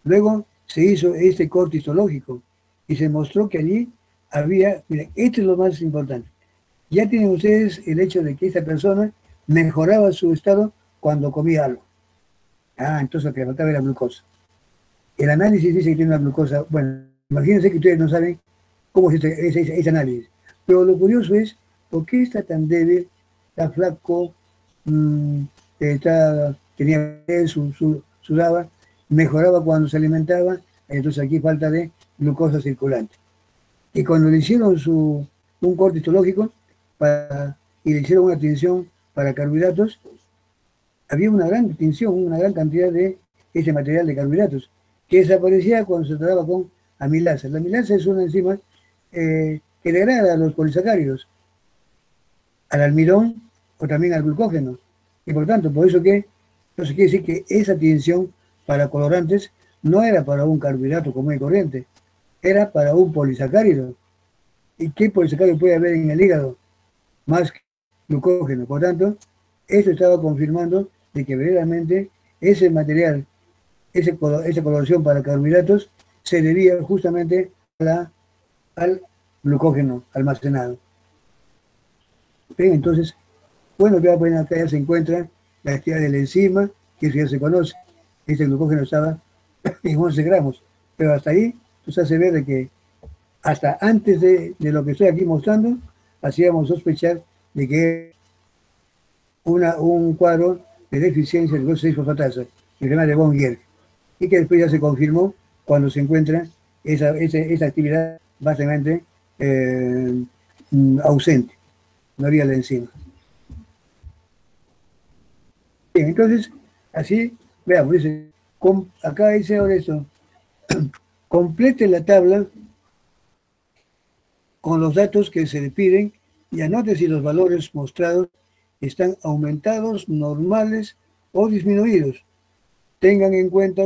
Luego se hizo este corte histológico y se mostró que allí había, miren, esto es lo más importante. Ya tienen ustedes el hecho de que esta persona mejoraba su estado cuando comía algo. Entonces lo que le faltaba era glucosa. El análisis dice que tiene una glucosa. Bueno, imagínense que ustedes no saben cómo es ese análisis. Pero lo curioso es, ¿por qué está tan débil, está flaco, tenía sudaba, mejoraba cuando se alimentaba? Entonces aquí falta de glucosa circulante. Y cuando le hicieron un corte histológico y le hicieron una tinción para carbohidratos, había una gran tinción, una gran cantidad de ese material de carbohidratos, que desaparecía cuando se trataba con amilasa. La amilasa es una enzima que degrada a los polisacáridos, al almidón o también al glucógeno. Y por tanto, por eso que, entonces quiere decir que esa tinción para colorantes no era para un carbohidrato común y corriente, era para un polisacárido. ¿Y qué polisacárido puede haber en el hígado? Más que glucógeno. Por tanto, esto estaba confirmando de que verdaderamente ese material, esa coloración para carbohidratos, se debía justamente al glucógeno almacenado. Bien, entonces, bueno, acá ya se encuentra la actividad de la enzima, que eso ya se conoce. Este glucógeno estaba en 11 gramos, pero hasta ahí nos hace ver de que hasta antes de lo que estoy aquí mostrando, hacíamos sospechar de que un cuadro de deficiencia de glucosa 6-fosfatasa, que se llama de von Gerg, y que después ya se confirmó cuando se encuentra esa actividad básicamente ausente, no había la enzima. Bien, entonces, así, veamos, dice, acá dice ahora esto, complete la tabla con los datos que se le piden y anote si los valores mostrados están aumentados, normales o disminuidos. Tengan en cuenta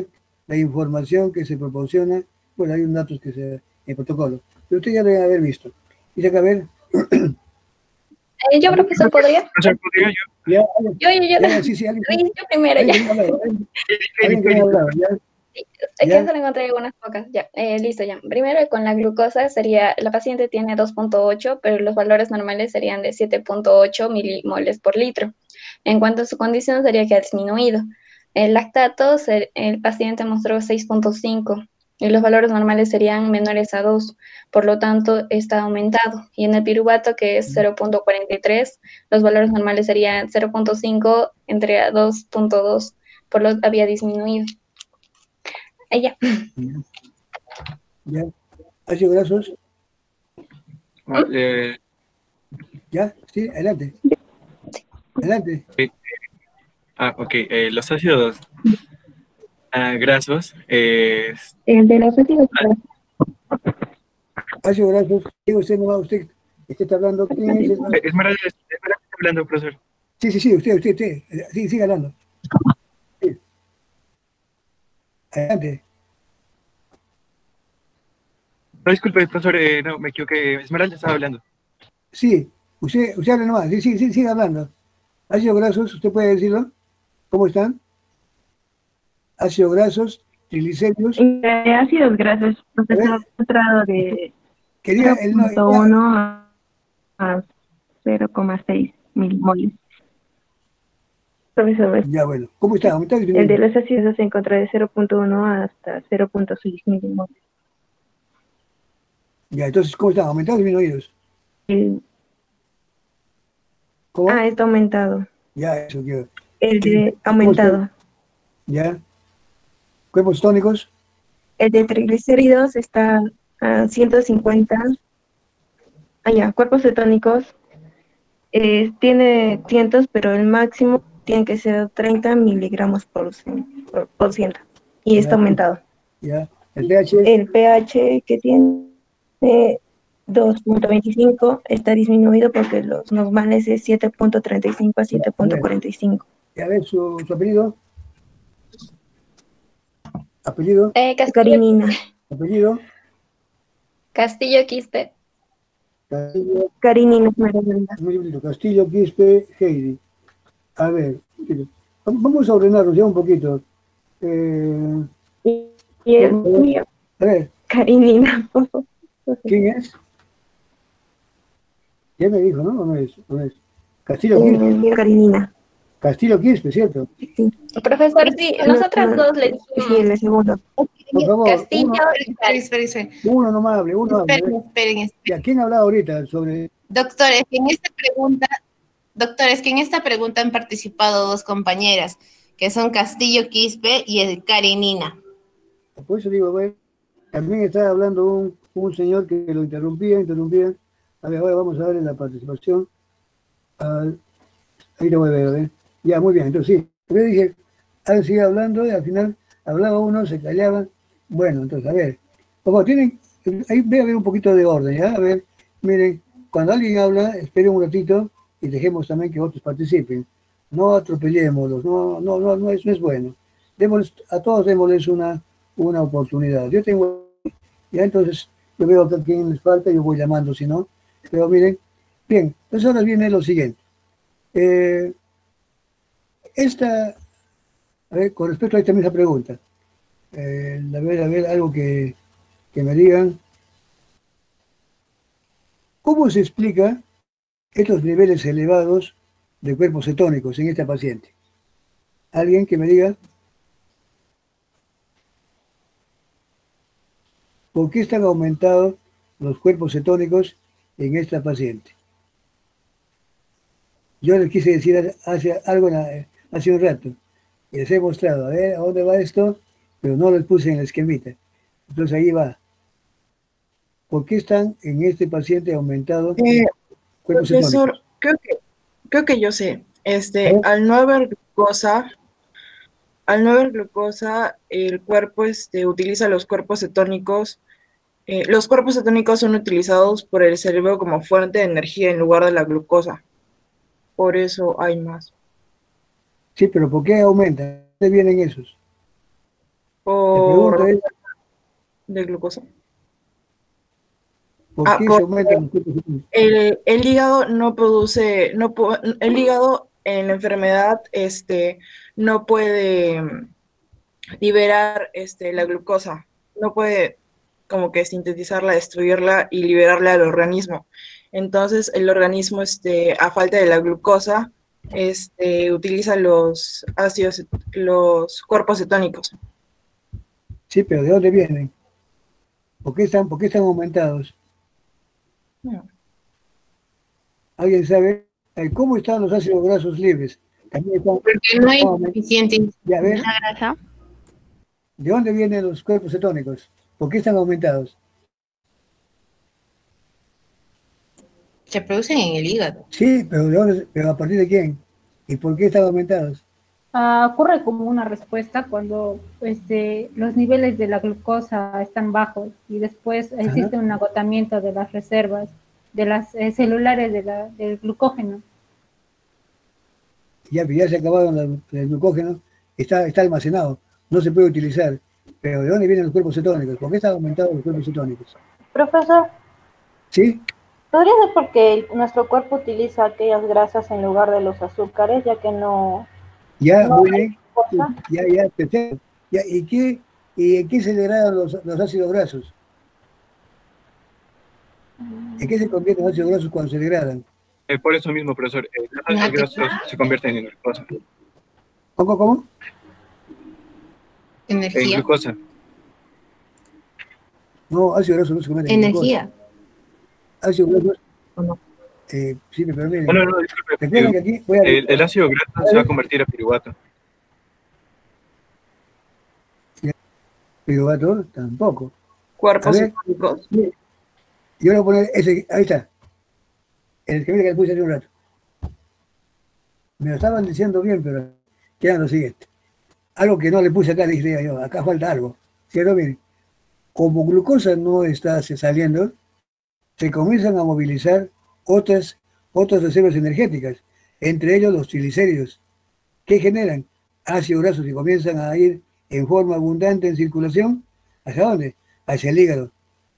la información que se proporciona, bueno, hay unos datos que se en el protocolo, pero ustedes ya deben haber visto. Y acá a ver. Yo, profesor, ¿podría? Profesor, ¿podría yo? Yo. Sí, sí, Yo primero, ya. Alguien que me hablaba, ya. Es que solo encontré algunas pocas. Ya, listo, ya. Primero, con la glucosa sería, la paciente tiene 2.8, pero los valores normales serían de 7.8 milimoles por litro. En cuanto a su condición, sería que ha disminuido. El lactato, el paciente mostró 6.5 y los valores normales serían menores a 2, por lo tanto está aumentado. Y en el piruvato, que es 0.43, los valores normales serían 0.5 entre a 2.2, por lo había disminuido. Ella. Ya. ¿Ácidos grasos? ¿Ya? Sí, adelante. Adelante. Ok, los ácidos grasos. El de los ácidos grasos. Ácidos grasos, digo usted nomás, usted está hablando. ¿Quién es? Esmeralda está hablando, profesor. Sí, usted. Sí, sigue hablando. Sí. Adelante. No, disculpe, profesor, no, me equivoqué. Esmeralda estaba hablando. Sí, usted habla nomás, sí, sigue hablando. Ácidos grasos, ¿usted puede decirlo? ¿Cómo están? Ácidos grasos, triglicéridos. Ácidos grasos, profesor, encontrado de Quería 0.1 a 0,6 milimoles. Profesor, ya, bueno, ¿cómo está? El de los ácidos se encuentra de 0.1 hasta 0.6 milimoles. Ya, entonces, ¿cómo están? ¿Aumentados o disminuidos? ¿Cómo? Está aumentado. Ya, eso quiero. El de aumentado. Ya. ¿Cuerpos tónicos? El de triglicéridos está a 150. Cuerpos cetónicos. Tiene cientos, pero el máximo tiene que ser 30 miligramos por ciento. Y está aumentado. Ya. ¿El pH? El pH que tiene 2.25 está disminuido porque los normales es 7.35 a 7.45. Y a ver, su apellido. ¿Apellido? Carinina. ¿Apellido? Castillo Quispe. Castillo. Carinina. Muy bonito. Castillo Quispe Heidi. A ver, vamos a ordenarlos ya un poquito. A ver. Carinina. ¿Quién es? Ya me dijo, ¿no? ¿O no es? Castillo Quispe. Carinina. Castillo Quispe, ¿cierto? Sí. Profesor, sí, nosotras dos le dijimos. Sí, el segundo. Por favor, Castillo. Esperen. uno nomás hable, uno hable. Esperen. ¿Ya quién ha hablado ahorita sobre...? Doctor, es que en esta pregunta han participado dos compañeras, que son Castillo Quispe y el Karenina. Por eso digo, bueno, también está hablando un señor que lo interrumpía. A ver, ahora vamos a darle la participación. Ahí lo voy a ver. Ya, muy bien, entonces sí. Yo dije, ahora sigue hablando y al final hablaba uno, se callaba. Bueno, entonces, a ver. Por favor, ahí debe haber un poquito de orden, ¿ya? A ver, miren, cuando alguien habla, esperen un ratito y dejemos también que otros participen. No atropellémoslos, no es bueno. A todos démosles una oportunidad. Yo tengo, ya entonces, yo veo a quién les falta, yo voy llamando, si no. Pero miren, bien, pues ahora viene lo siguiente. A ver, con respecto a esta misma pregunta, a ver, algo que me digan. ¿Cómo se explica estos niveles elevados de cuerpos cetónicos en esta paciente? Alguien que me diga por qué están aumentados los cuerpos cetónicos en esta paciente. Yo les quise decir hace un rato, y les he mostrado, a ver, ¿a dónde va esto? Pero no les puse en la esquemita. Entonces ahí va. ¿Por qué están en este paciente aumentados cuerpos Profesor, cetónicos? creo que yo sé. ¿Eh? Al no haber glucosa, el cuerpo utiliza los cuerpos cetónicos. Los cuerpos cetónicos son utilizados por el cerebro como fuente de energía en lugar de la glucosa. Por eso hay más. Sí, pero ¿por qué aumentan? ¿De dónde vienen esos? La pregunta Por es, de glucosa. ¿por qué se aumentan los cuerpos cetónicos? El hígado no produce, el hígado en la enfermedad no puede liberar la glucosa, no puede como que sintetizarla, destruirla y liberarla al organismo. Entonces el organismo, a falta de la glucosa, utiliza los ácidos, los cuerpos cetónicos. Sí, pero ¿de dónde vienen? ¿Por qué están aumentados? No. ¿Alguien sabe? ¿Cómo están los ácidos grasos libres? También están, Porque no hay suficiente ya ves, la grasa. ¿de dónde vienen los cuerpos cetónicos? ¿Por qué están aumentados? Se producen en el hígado. Sí, pero ¿pero a partir de quién? ¿Y por qué están aumentados? Ocurre como una respuesta cuando los niveles de la glucosa están bajos y después existe Ajá. un agotamiento de las reservas de las celulares del glucógeno. Ya se acabaron el glucógeno, está almacenado, no se puede utilizar. Pero ¿de dónde vienen los cuerpos cetónicos? ¿Por qué están aumentados los cuerpos cetónicos? Profesor, ¿Sí? ¿podría ser porque nuestro cuerpo utiliza aquellas grasas en lugar de los azúcares, ya que no Ya, muy hay bien. glucosa? Ya, perfecto. Ya, ¿y en qué se degradan los ácidos grasos? ¿En qué se convierten los ácidos grasos cuando se degradan? Por eso mismo, profesor, los ácidos grasos se convierten en glucosa. ¿Cómo? En Energía. glucosa. No, ácido graso no se convierte en Energía. glucosa. Ácido graso, sí, pero miren, No, disculpe. recuerden que aquí voy a... El ácido graso se va a convertir a piruvato. Piruvato tampoco. Cuerpos A ver, cetónicos. yo voy a poner ese, ahí está, el que le puse hace un rato. Me lo estaban diciendo bien, pero queda lo siguiente. Algo que no le puse acá, dije yo, acá falta algo. ¿Cierto? Miren, como glucosa no está saliendo, se comienzan a movilizar otras reservas energéticas, entre ellos los triglicéridos, que generan ácidos grasos y comienzan a ir en forma abundante en circulación. ¿Hacia dónde? Hacia el hígado.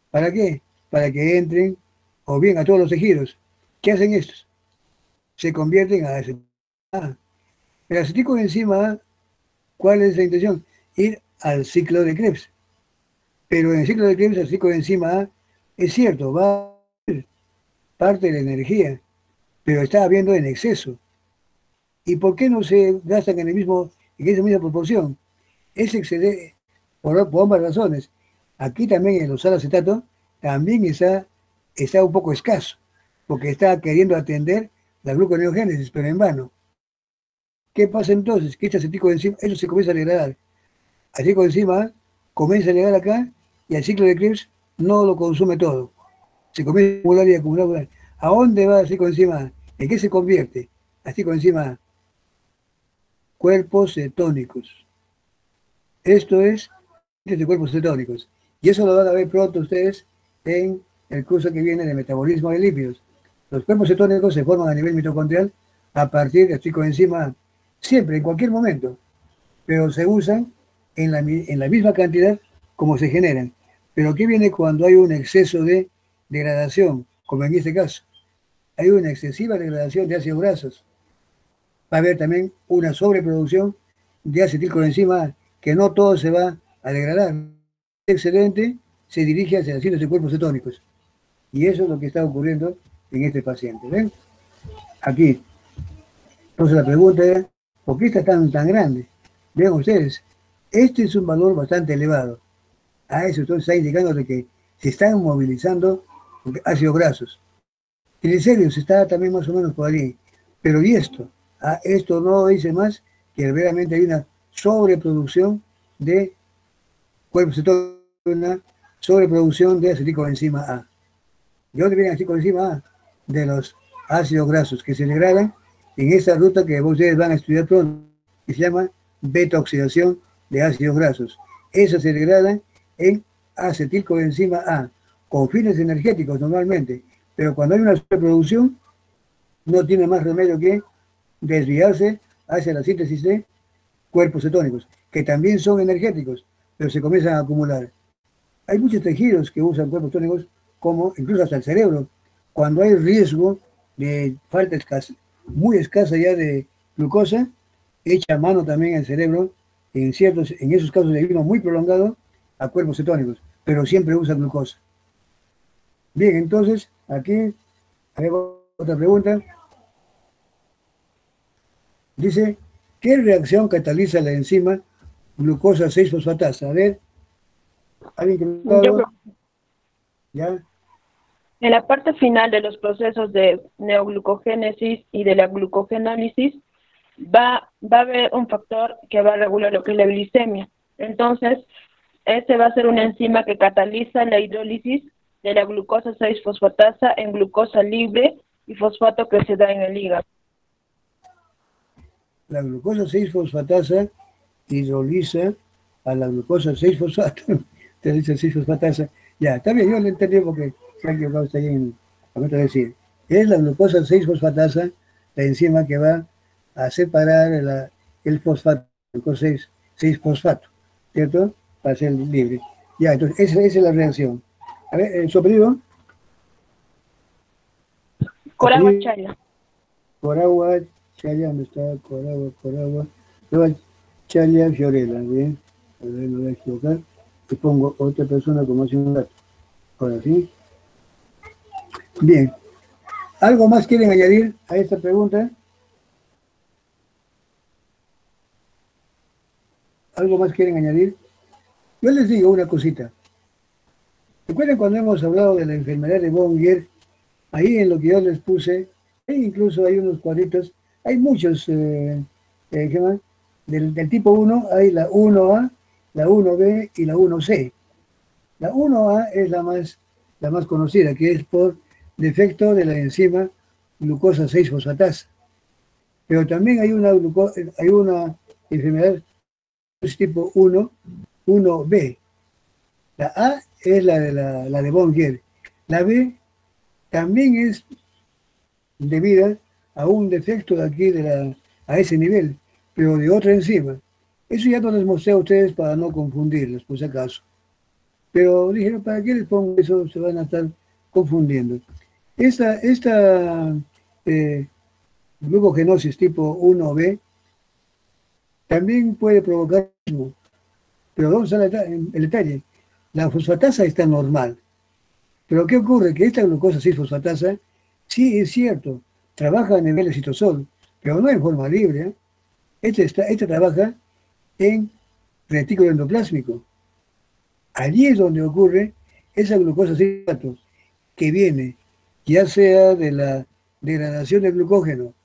¿Para qué? Para que entren, o bien a todos los tejidos. ¿Qué hacen estos? Se convierten a acetil. El acetilcoenzima A, ¿cuál es la intención? Ir al ciclo de Krebs. Pero en el ciclo de Krebs, el acetilcoenzima A, es cierto, va a ser parte de la energía, pero está habiendo en exceso. ¿Y por qué no se gastan en esa misma proporción? Es excedente por ambas razones. Aquí también el oxalacetato también está un poco escaso, porque está queriendo atender la gluconeogénesis, pero en vano. ¿Qué pasa entonces? Que este acetilcoenzima, eso se comienza a degradar. Acetilcoenzima comienza a llegar acá y el ciclo de Krebs no lo consume todo. Se comienza a acumular y acumular. ¿A dónde va el acetilcoenzima? ¿En qué se convierte? Acetilcoenzima, cuerpos cetónicos. Esto es de cuerpos cetónicos. Y eso lo van a ver pronto ustedes en el curso que viene de metabolismo de lípidos. Los cuerpos cetónicos se forman a nivel mitocondrial a partir de acetilcoenzima, siempre, en cualquier momento, pero se usan en la misma cantidad como se generan. Pero ¿qué viene cuando hay un exceso de degradación? Como en este caso, hay una excesiva degradación de ácidos grasos. Va a haber también una sobreproducción de acetilcoenzima que no todo se va a degradar. El excedente se dirige hacia las células de cuerpos cetónicos. Y eso es lo que está ocurriendo en este paciente. ¿Ven? Aquí. Entonces la pregunta es, ¿Por qué está tan grande? Vean ustedes, este es un valor bastante elevado. A eso entonces está indicando de que se están movilizando ácidos grasos. Triglicéridos está también más o menos por allí. Pero ¿y esto? Esto no dice más que verdaderamente hay una sobreproducción de cuerpos cetónicos, una sobreproducción de acetilcoenzima A. ¿De dónde viene acetilcoenzima A? De los ácidos grasos que se degradan en esa ruta que ustedes van a estudiar pronto, que se llama beta-oxidación de ácidos grasos. Esas se degradan en acetilcoenzima A, con fines energéticos normalmente, pero cuando hay una sobreproducción, no tiene más remedio que desviarse hacia la síntesis de cuerpos cetónicos, que también son energéticos, pero se comienzan a acumular. Hay muchos tejidos que usan cuerpos cetónicos, como incluso hasta el cerebro, cuando hay riesgo de falta muy escasa ya de glucosa, echa mano también el cerebro, en esos casos de ayuno muy prolongado, a cuerpos cetónicos, pero siempre usa glucosa. Bien, entonces, aquí, hay otra pregunta. Dice, ¿qué reacción cataliza la enzima glucosa 6-fosfatasa? A ver, ¿alguien que me ¿Ya? En la parte final de los procesos de neoglucogénesis y de la glucogenólisis va a haber un factor que va a regular lo que es la glicemia. Entonces, este va a ser una enzima que cataliza la hidrólisis de la glucosa 6-fosfatasa en glucosa libre y fosfato que se da en el hígado. La glucosa 6-fosfatasa hidroliza a la glucosa 6-fosfato. Te dice 6-fosfatasa. Ya, está bien, yo lo entendí porque se ha equivocado está ahí en la meta de decir. Es la glucosa 6-fosfatasa, la enzima que va a separar el fosfato, glucosa 6-fosfato, ¿cierto? Para ser libre. Ya, entonces esa es la reacción. A ver, ¿su apellido? Coragua Chaya. Coragua Chaya, ¿dónde está? Coragua Chaya Fiorella, bien. A ver, no voy a equivocar. Y pongo otra persona como hace un rato. Ahora sí. Bien. ¿Algo más quieren añadir a esta pregunta? ¿Algo más quieren añadir? Yo les digo una cosita. ¿Recuerdan cuando hemos hablado de la enfermedad de Bonnier? Ahí en lo que yo les puse, incluso hay unos cuadritos, hay muchos, ¿qué más? Del tipo 1 hay la 1A, la 1B y la 1C. La 1A es la más conocida, que es por defecto de la enzima glucosa 6-fosfatasa. Pero también hay una enfermedad tipo 1B. La A es la de Bonnier. La B también es debida a un defecto de aquí a ese nivel, pero de otra enzima. Eso ya no les mostré a ustedes para no confundirlos, por si acaso. Pero dijeron, ¿para qué les pongo eso? Se van a estar confundiendo. Esta glucogenosis tipo 1B también puede provocar, pero vamos a ver el detalle. La fosfatasa está normal. Pero ¿qué ocurre? Que esta glucosa 6-fosfatasa, sí es cierto, trabaja a nivel de citosol, pero no en forma libre. Este trabaja en retículo endoplásmico. Allí es donde ocurre esa glucosa 6-fosfato, que viene ya sea de la degradación del glucógeno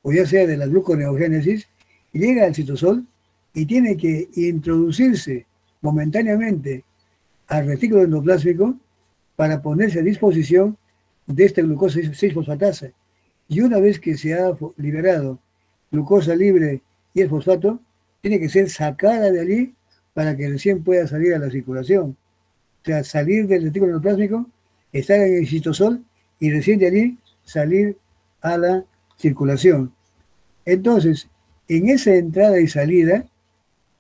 o ya sea de la gluconeogénesis, llega al citosol y tiene que introducirse momentáneamente al retículo endoplásmico para ponerse a disposición de esta glucosa 6-fosfatasa. Y una vez que se ha liberado glucosa libre y el fosfato, tiene que ser sacada de allí para que recién pueda salir a la circulación. O sea, salir del retículo endoplásmico, estar en el citosol y recién de allí salir a la circulación. Entonces, en esa entrada y salida,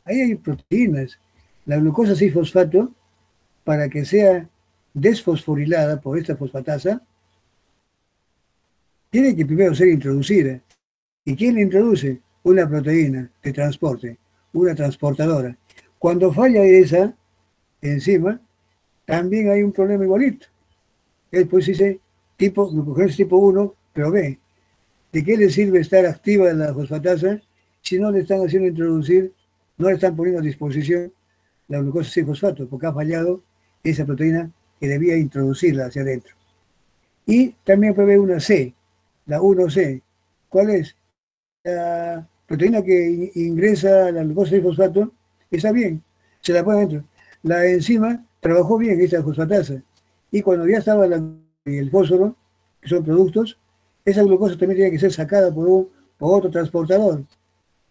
ahí hay proteínas. La glucosa 6-fosfato, para que sea desfosforilada por esta fosfatasa, tiene que primero ser introducida. ¿Y quién la introduce? Una proteína de transporte, una transportadora. Cuando falla esa enzima, también hay un problema igualito. Después dice glucogénesis tipo 1, pero B. ¿De qué le sirve estar activa la fosfatasa si no le están haciendo introducir, no le están poniendo a disposición la glucosa 6-fosfato, porque ha fallado esa proteína que debía introducirla hacia adentro. Y también puede haber una C, la 1C. ¿Cuál es? La proteína que ingresa la glucosa 6-fosfato está bien, se la pone adentro. La enzima trabajó bien, esa fosfatasa. Y cuando ya estaba el fósforo, que son productos, esa glucosa también tiene que ser sacada por otro transportador.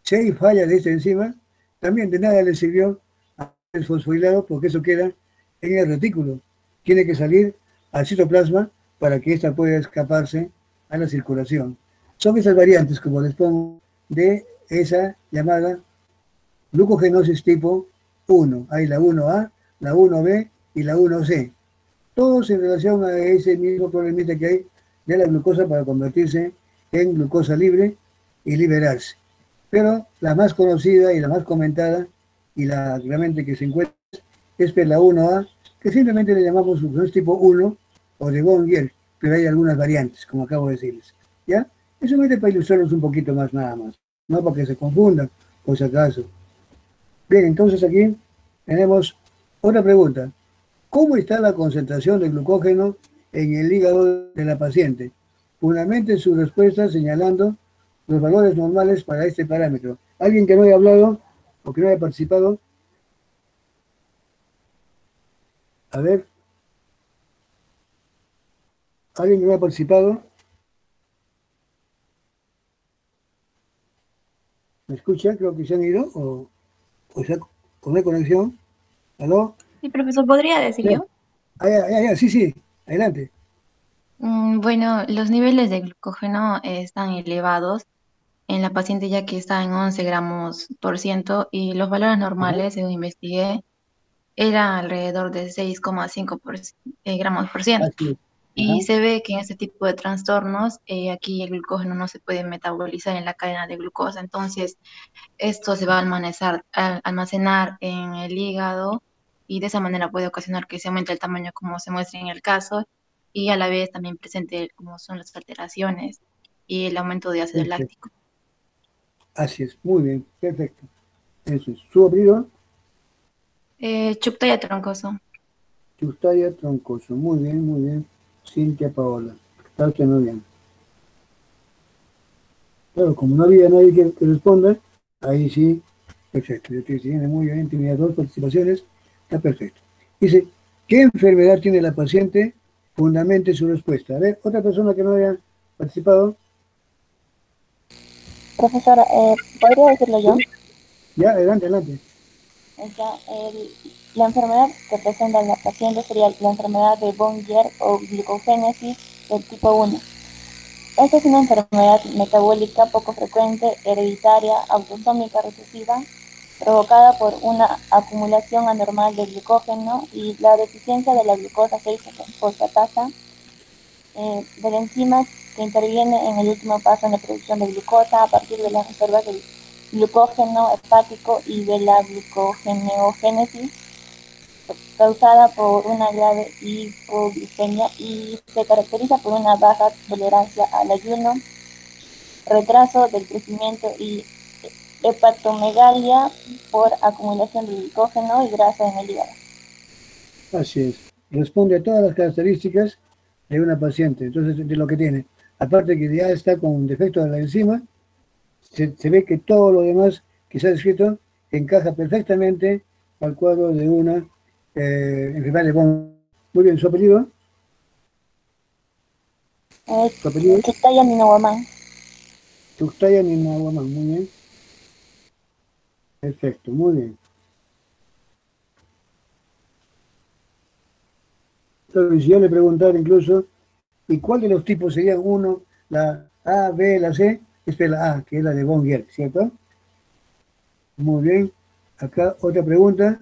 Si hay falla de esta enzima, también de nada le sirvió el fosforilado porque eso queda en el retículo. Tiene que salir al citoplasma para que ésta pueda escaparse a la circulación. Son esas variantes, como les pongo, de esa llamada glucogenosis tipo 1. Hay la 1A, la 1B y la 1C. Todos en relación a ese mismo problemita que hay de la glucosa para convertirse en glucosa libre y liberarse. Pero la más conocida y la más comentada y la realmente que se encuentra es la 1A, que simplemente le llamamos glucosa tipo 1 o de Bongier, pero hay algunas variantes, como acabo de decirles. ¿Ya? Eso me para ilustrarlos un poquito más nada más, no para que se confundan, por si acaso. Bien, entonces aquí tenemos otra pregunta. ¿Cómo está la concentración de glucógeno en el hígado de la paciente? Fundamente su respuesta señalando los valores normales para este parámetro. ¿Alguien que no haya hablado o que no haya participado? A ver. ¿Alguien que no haya participado? ¿Me escucha? Creo que se han ido o no hay conexión. ¿Aló? Sí, profesor, ¿podría decir yo? Sí, adelante. Bueno, los niveles de glucógeno están elevados en la paciente ya que está en 11 gramos por ciento y los valores normales, según investigué, era alrededor de 6,5 gramos por ciento. Y se ve que en este tipo de trastornos, aquí el glucógeno no se puede metabolizar en la cadena de glucosa, entonces esto se va a almacenar en el hígado y de esa manera puede ocasionar que se aumente el tamaño como se muestra en el caso y a la vez también presente como son las alteraciones y el aumento de ácido láctico. Así es, muy bien, perfecto. Eso es. ¿Su apellido? Chuctaya troncoso. Chustaya Troncoso. Muy bien, muy bien. Cintia Paola. Está usted muy bien. Claro, como no había nadie que responda, ahí sí, perfecto. Yo estoy siguiendo muy bien, tenía 2 participaciones, está perfecto. Dice, ¿qué enfermedad tiene la paciente? Fundamente su respuesta. A ver, otra persona que no haya participado. Profesora, ¿podría decirlo yo? Ya, adelante. La enfermedad que presenta la paciente sería la enfermedad de Bongier o glucogénesis del tipo 1. Esta es una enfermedad metabólica poco frecuente, hereditaria, autosómica recesiva, provocada por una acumulación anormal de glucógeno y la deficiencia de la glucosa 6-fosfatasa, de la enzima que interviene en el último paso en la producción de glucosa a partir de las reservas del glucógeno hepático y de la glucogeneogénesis causada por una grave hipoglucemia y se caracteriza por una baja tolerancia al ayuno, retraso del crecimiento y hepatomegalia por acumulación de glucógeno y grasa en el hígado. Así es. Responde a todas las características de una paciente, entonces de lo que tiene. Aparte que ya está con un defecto de la enzima, se ve que todo lo demás que se ha descrito encaja perfectamente al cuadro de una enfermedad de Bonn. Muy bien, ¿su apellido? ¿Su apellido? Chuctaya Ninahuamán. Chuctaya Ninahuamán, muy bien. Perfecto, muy bien. Entonces, si yo le preguntara incluso, ¿y cuál de los tipos serían uno, la A, B, la C? Esta es la A, que es la de Bongier, ¿cierto? Muy bien. Acá otra pregunta.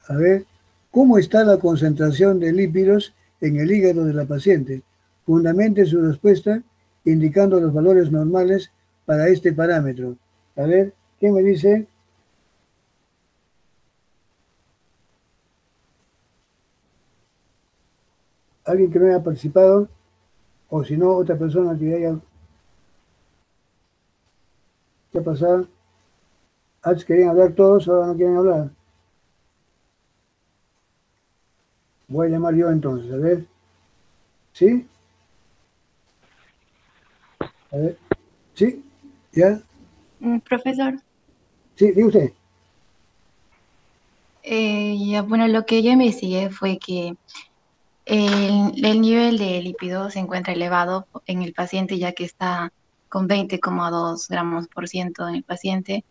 A ver, ¿cómo está la concentración de lípidos en el hígado de la paciente? Fundamente su respuesta indicando los valores normales para este parámetro. A ver, ¿qué me dice? ¿Alguien que no haya participado? O si no, otra persona que haya... pasada. Antes querían hablar todos, ahora no quieren hablar. Voy a llamar yo entonces, a ver. ¿Sí? A ver. ¿Sí? ¿Ya? Profesor, Sí, diga usted. ya, bueno, lo que yo investigué fue que el nivel de lípido se encuentra elevado en el paciente ya que está con 20,2 gramos por ciento en el paciente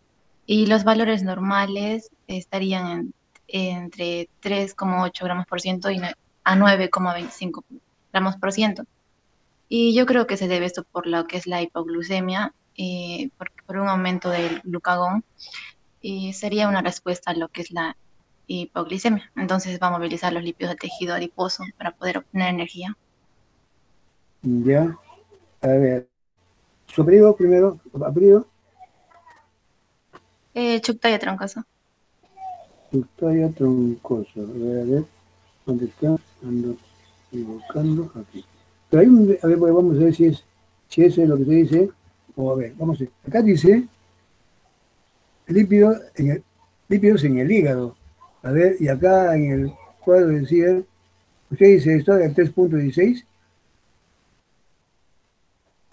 y los valores normales estarían entre 3,8 gramos por ciento a 9,25 gramos por ciento. Y yo creo que se debe esto por lo que es la hipoglucemia, por un aumento del glucagón, y sería una respuesta a lo que es la hipoglicemia. Entonces va a movilizar los lípidos del tejido adiposo para poder obtener energía. Ya. A ver. Su apellido primero. Apellido. Chuctaya troncoso. Chuctaya troncoso. A ver. ¿Dónde está? Ando equivocando. Aquí. Pero hay un. A ver, pues vamos a ver si eso es lo que se dice. O a ver, vamos a ver. Acá dice lípidos en el hígado. A ver, y acá en el cuadro decía, usted dice esto del 3,16.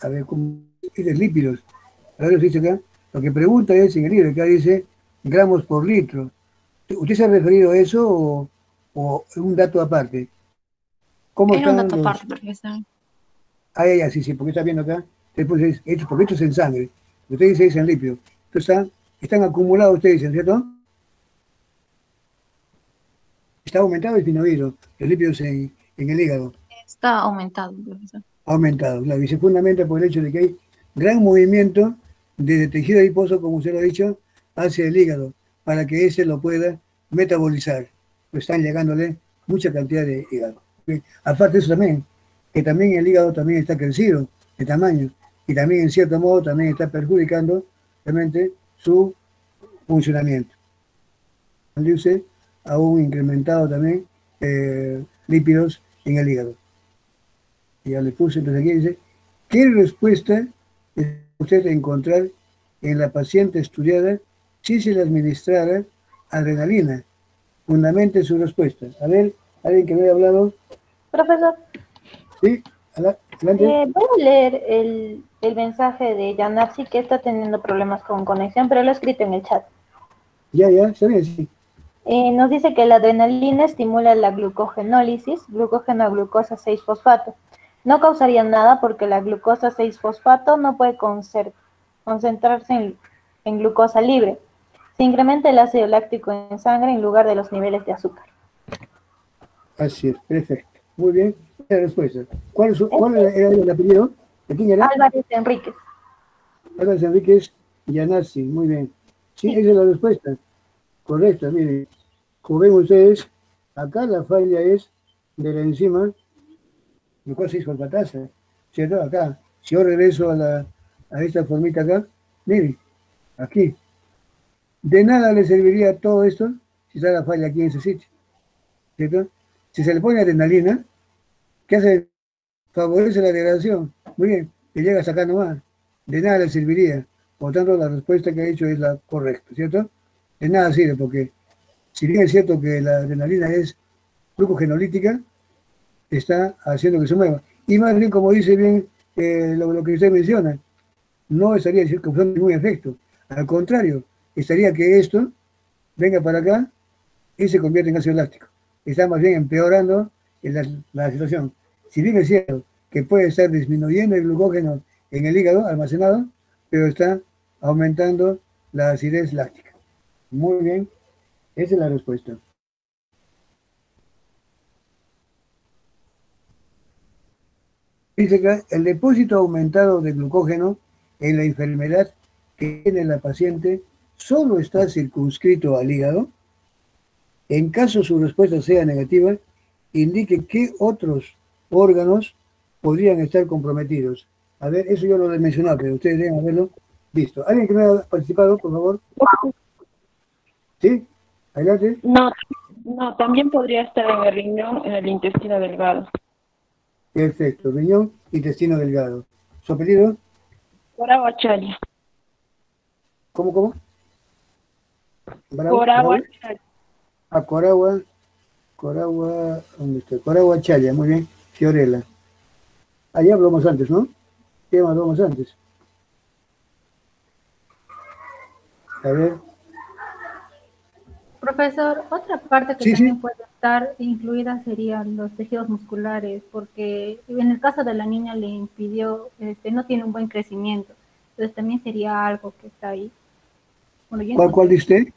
A ver, ¿cómo dice lípidos? A ver, lo dice acá. Lo que pregunta es en el libro, acá dice gramos por litro. ¿Usted se ha referido a eso o un dato aparte? ¿Cómo Era un están dato los...? aparte, profesor. Ah, ya, sí, porque está viendo acá. Después porque esto es en sangre. Usted dice es en lípido. Entonces están acumulados, ustedes dicen, ¿cierto? Está aumentado y disminuido los lípidos en el hígado. Está aumentado, profesor. Ha aumentado, claro, y se fundamenta por el hecho de que hay gran movimiento desde tejido adiposo, como usted lo ha dicho, hacia el hígado, para que ese lo pueda metabolizar. Pues están llegándole mucha cantidad de hígado. Aparte de eso también, que también el hígado también está crecido de tamaño, y también en cierto modo también está perjudicando realmente su funcionamiento. Conduce a un incrementado también lípidos en el hígado. Ya le puse, entonces aquí dice, ¿qué respuesta usted encontrar en la paciente estudiada si se le administrara adrenalina? Fundamente su respuesta. A ver, alguien que me haya hablado. Profesor, Sí, adelante. voy a leer el mensaje de Yanarsi que está teniendo problemas con conexión, pero lo he escrito en el chat. Ya, está bien, sí. Nos dice que la adrenalina estimula la glucogenólisis, glucógeno a glucosa 6-fosfato. No causaría nada porque la glucosa 6-fosfato no puede concentrarse en glucosa libre. Se incrementa el ácido láctico en sangre en lugar de los niveles de azúcar. Así es, perfecto. Muy bien, la respuesta. ¿Cuál era el apellido? ¿De quién era? Álvarez Enríquez. Álvarez Enríquez Yanasi, muy bien. Sí, esa es la respuesta. Correcto, miren. Como ven ustedes, acá la falla es de la enzima glucosa 6-fosfatasa, ¿cierto? Acá, si yo regreso a esta formita acá, miren, aquí. De nada le serviría todo esto si está la falla aquí en ese sitio, ¿cierto? Si se le pone adrenalina, ¿qué hace? Favorece la degradación. Muy bien, que llega hasta acá nomás. De nada le serviría. Por tanto, la respuesta que ha hecho es la correcta, ¿cierto? De nada sirve, porque si bien es cierto que la adrenalina es glucogenolítica, está haciendo que se mueva. Y más bien, como dice bien lo que usted menciona, no estaría causando ningún efecto. Al contrario, estaría que esto venga para acá y se convierte en ácido láctico. Está más bien empeorando la situación. Si bien es cierto que puede estar disminuyendo el glucógeno en el hígado almacenado, pero está aumentando la acidez láctica. Muy bien, esa es la respuesta. Dice acá, el depósito aumentado de glucógeno en la enfermedad que tiene la paciente solo está circunscrito al hígado. En caso su respuesta sea negativa, indique qué otros órganos podrían estar comprometidos. A ver, eso yo lo he mencionado, pero ustedes deben haberlo visto. ¿Alguien que me haya participado, por favor? ¿Sí? Adelante. No, también podría estar en el riñón, en el intestino delgado. Perfecto, riñón, intestino delgado. ¿Su apellido? Bravo, Chalia. ¿Cómo? Coragua. ¿Dónde está? Coragua Chaya, muy bien. Fiorella. Allá hablamos antes, ¿no? ¿Qué hablamos antes? A ver. Profesor, otra parte que Sí, también sí. puede estar incluida serían los tejidos musculares, porque en el caso de la niña le impidió, no tiene un buen crecimiento, entonces también sería algo que está ahí. Bueno, yo ¿Cuál encontré dice usted?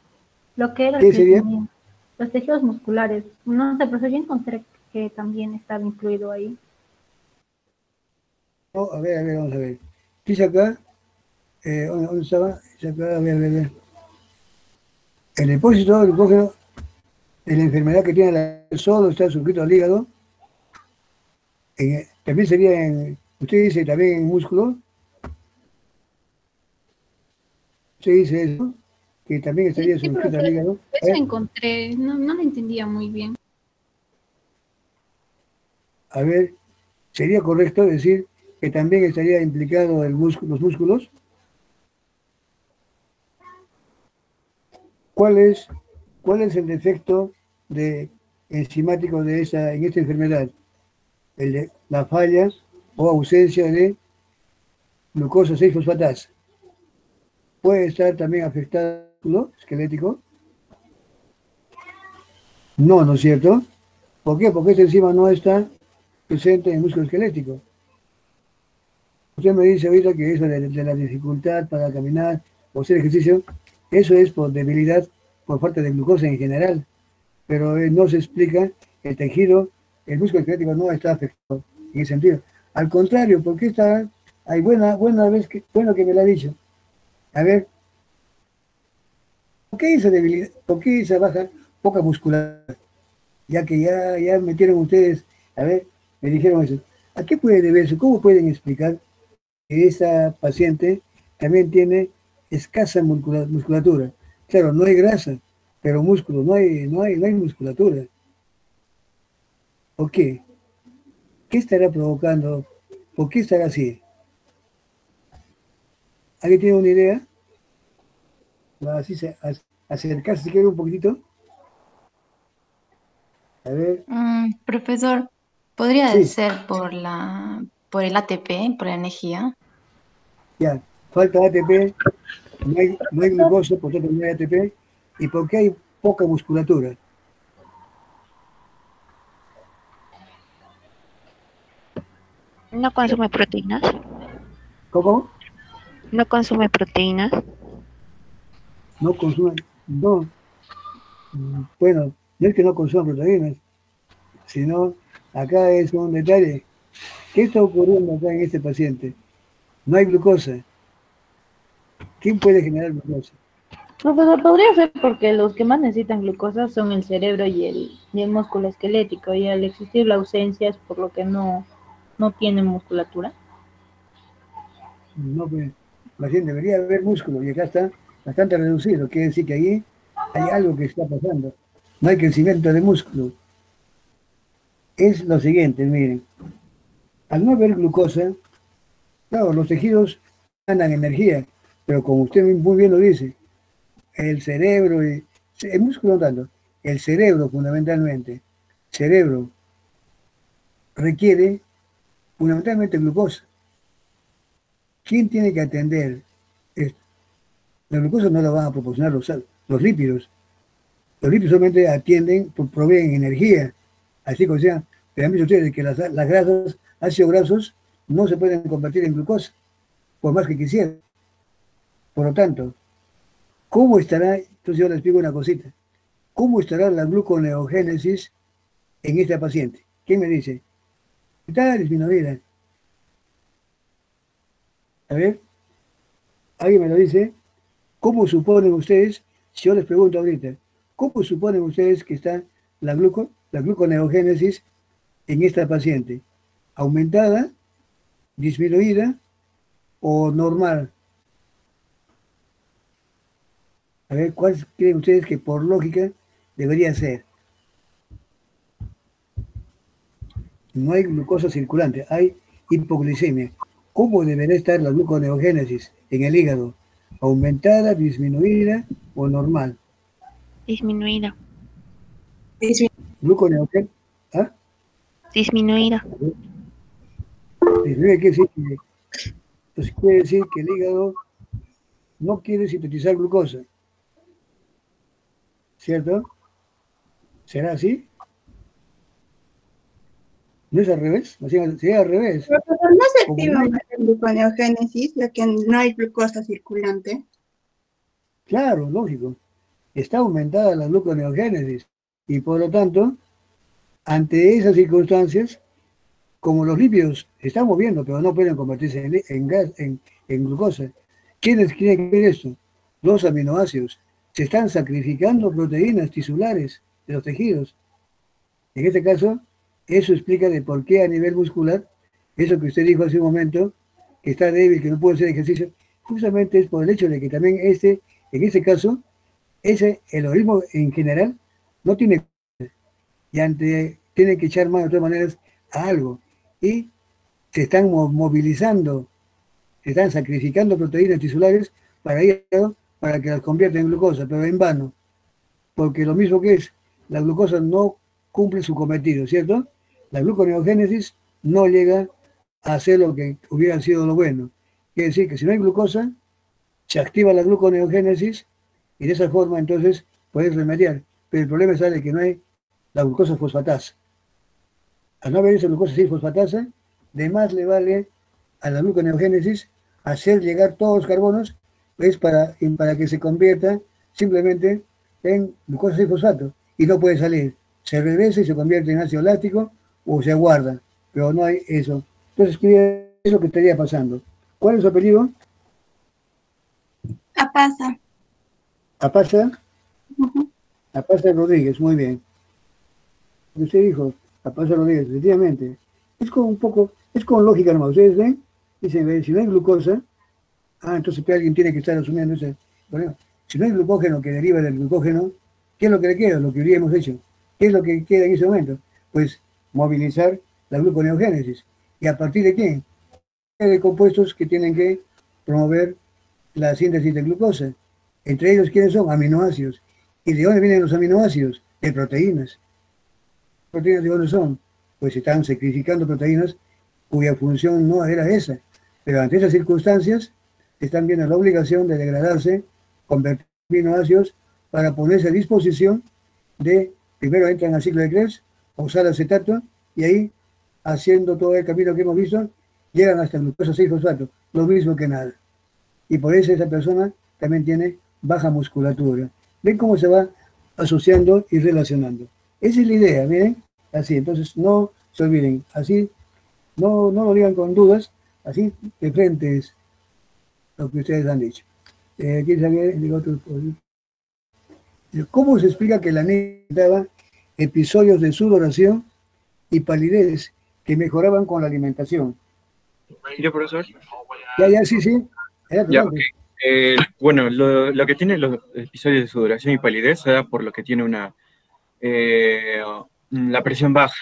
lo que era el ¿Qué sería? crecimiento, los tejidos musculares, no sé, profesor, yo encontré que también estaba incluido ahí. Oh, a ver, vamos a ver. Dice acá, ¿dónde estaba? Dice acá, a ver. El depósito de glucógeno de la enfermedad que tiene solo está suscrito al hígado. También sería usted dice también en músculo. Usted dice eso, que también estaría Sí, suscrito al profesor, hígado. eso encontré, no lo entendía muy bien. A ver, ¿sería correcto decir que también estaría implicado los músculos? ¿Cuál es el defecto enzimático en esta enfermedad? La falla o ausencia de glucosa 6-fosfatasa. ¿Puede estar también afectado el músculo esquelético? No, ¿no es cierto? ¿Por qué? Porque esta enzima no está presente en el músculo esquelético. Usted me dice ahorita que eso de la dificultad para caminar o hacer ejercicio, eso es por debilidad, por falta de glucosa en general, pero no se explica el tejido, el músculo esquelético no está afectado en ese sentido. Al contrario, porque hay buena vez bueno que me lo ha dicho. A ver, ¿por qué esa debilidad, por qué esa poca musculatura? Ya que ya metieron ustedes, a ver, me dijeron eso. ¿A qué puede deberse? ¿Cómo pueden explicar que esa paciente también tiene escasa musculatura? Claro, no hay grasa, pero músculo, no hay musculatura. ¿Por qué? ¿Qué estará provocando? ¿Por qué estará así? ¿Alguien tiene una idea? Así acercarse si quiere un poquitito. A ver. Profesor, ¿podría Sí, ser por el ATP, por la energía? ya. Falta ATP, no hay glucosa, por tanto no hay ATP. ¿Y por qué hay poca musculatura? No consume proteínas. ¿Cómo? No consume proteínas. No consumen. No. Bueno, no es que no consuman proteínas, sino acá es un detalle. ¿Qué está ocurriendo acá en este paciente? No hay glucosa. ¿Quién puede generar glucosa? Profesor, podría ser porque los que más necesitan glucosa son el cerebro y el músculo esquelético, y al existir la ausencia es por lo que no tienen musculatura. No, pues, más bien debería haber músculo y acá está bastante reducido. Quiere decir que ahí hay algo que está pasando. No hay crecimiento de músculo. Es lo siguiente, miren. Al no haber glucosa, claro, los tejidos ganan energía, pero como usted muy bien lo dice, el cerebro y el músculo no tanto, el cerebro fundamentalmente, cerebro requiere fundamentalmente glucosa. ¿Quién tiene que atender esto? La glucosa no la van a proporcionar los lípidos. Los lípidos solamente atienden, proveen energía. Así como sea, pero han visto ustedes que las grasas, ácidos grasos, no se pueden convertir en glucosa, por más que quisieran. Por lo tanto, ¿cómo estará? Entonces yo les explico una cosita. ¿Cómo estará la gluconeogénesis en esta paciente? ¿Quién me dice? Está disminuida. A ver, ¿alguien me lo dice? ¿Cómo suponen ustedes, si yo les pregunto ahorita, cómo suponen ustedes que está la gluconeogénesis en esta paciente? ¿Aumentada, disminuida o normal? A ver, ¿cuál creen ustedes que por lógica debería ser? No hay glucosa circulante, hay hipoglicemia. ¿Cómo debería estar la gluconeogénesis en el hígado? ¿Aumentada, disminuida o normal? Disminuida. Gluconeogénesis. ¿Ah? Disminuida. Disminuida quiere decir que, entonces quiere decir que el hígado no quiere sintetizar glucosa. ¿Cierto? ¿Será así? ¿No es al revés? Sería al revés. Profesor, ¿no se activa la gluconeogénesis, ya que no hay glucosa circulante? Claro, lógico. Está aumentada la gluconeogénesis y por lo tanto, ante esas circunstancias, como los lípidos se están moviendo, pero no pueden convertirse en gas, en glucosa. ¿Quiénes quieren ver esto? Los aminoácidos. Se están sacrificando proteínas tisulares de los tejidos. En este caso, eso explica de por qué a nivel muscular, eso que usted dijo hace un momento, que está débil, que no puede hacer ejercicio, justamente es por el hecho de que también en este caso, el organismo en general no tiene, y tiene que echar mano de todas maneras a algo, y se están movilizando, se están sacrificando proteínas tisulares para que las conviertan en glucosa, pero en vano, porque lo mismo que es, la glucosa no cumple su cometido, ¿cierto? La gluconeogénesis no llega a hacer lo que hubiera sido lo bueno. Quiere decir que si no hay glucosa, se activa la gluconeogénesis y de esa forma entonces puedes remediar. Pero el problema es que no hay la glucosa fosfatasa. Al no haber esa glucosa 6-fosfatasa, de más le vale a la gluconeogénesis hacer llegar todos los carbonos pues para que se convierta simplemente en glucosa 6-fosfato y no puede salir. Se regresa y se convierte en ácido láctico o se aguarda, pero no hay eso. Entonces, ¿qué es lo que estaría pasando? ¿Cuál es su apellido? Apasa. ¿Apasa? Apasa Rodríguez, muy bien. Usted dijo, Apasa Rodríguez, efectivamente. Es con lógica nomás. Ustedes ven, dicen, si no hay glucosa, entonces alguien tiene que estar asumiendo ese problema. Si no hay glucógeno que deriva del glucógeno, ¿qué es lo que le queda? Lo que habríamos hecho. ¿Qué es lo que queda en ese momento? Pues movilizar la gluconeogénesis. ¿Y a partir de qué? De compuestos que tienen que promover la síntesis de glucosa. Entre ellos, ¿quiénes son? Aminoácidos. ¿Y de dónde vienen los aminoácidos? De proteínas. ¿Proteínas de dónde son? Pues se están sacrificando proteínas cuya función no era esa. Pero ante esas circunstancias, están viendo la obligación de degradarse, convertir aminoácidos para ponerse a disposición de, primero entran al ciclo de Krebs, usar acetato, y ahí, haciendo todo el camino que hemos visto, llegan hasta glucosa 6-fosfato, lo mismo que nada. Y por eso esa persona también tiene baja musculatura. ¿Ven cómo se va asociando y relacionando? Esa es la idea, miren, así. Entonces, no se olviden, así, no lo digan con dudas, así de frente es lo que ustedes han dicho. ¿Quieren saber? ¿Cómo se explica que la niña daba episodios de sudoración y palidez que mejoraban con la alimentación? ¿Yo, profesor? Sí. Ya, okay. Bueno, lo que tiene los episodios de sudoración y palidez se da por lo que tiene la presión baja.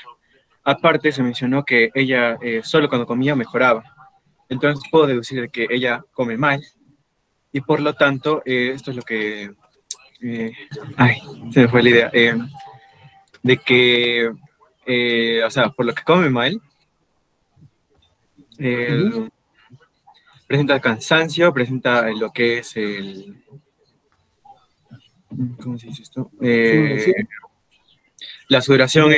Aparte, se mencionó que ella solo cuando comía mejoraba. Entonces puedo deducir de que ella come mal y por lo tanto esto es lo que... se me fue la idea. De que, o sea, por lo que come mal, presenta cansancio, presenta lo que es ¿cómo se dice esto? La sudoración,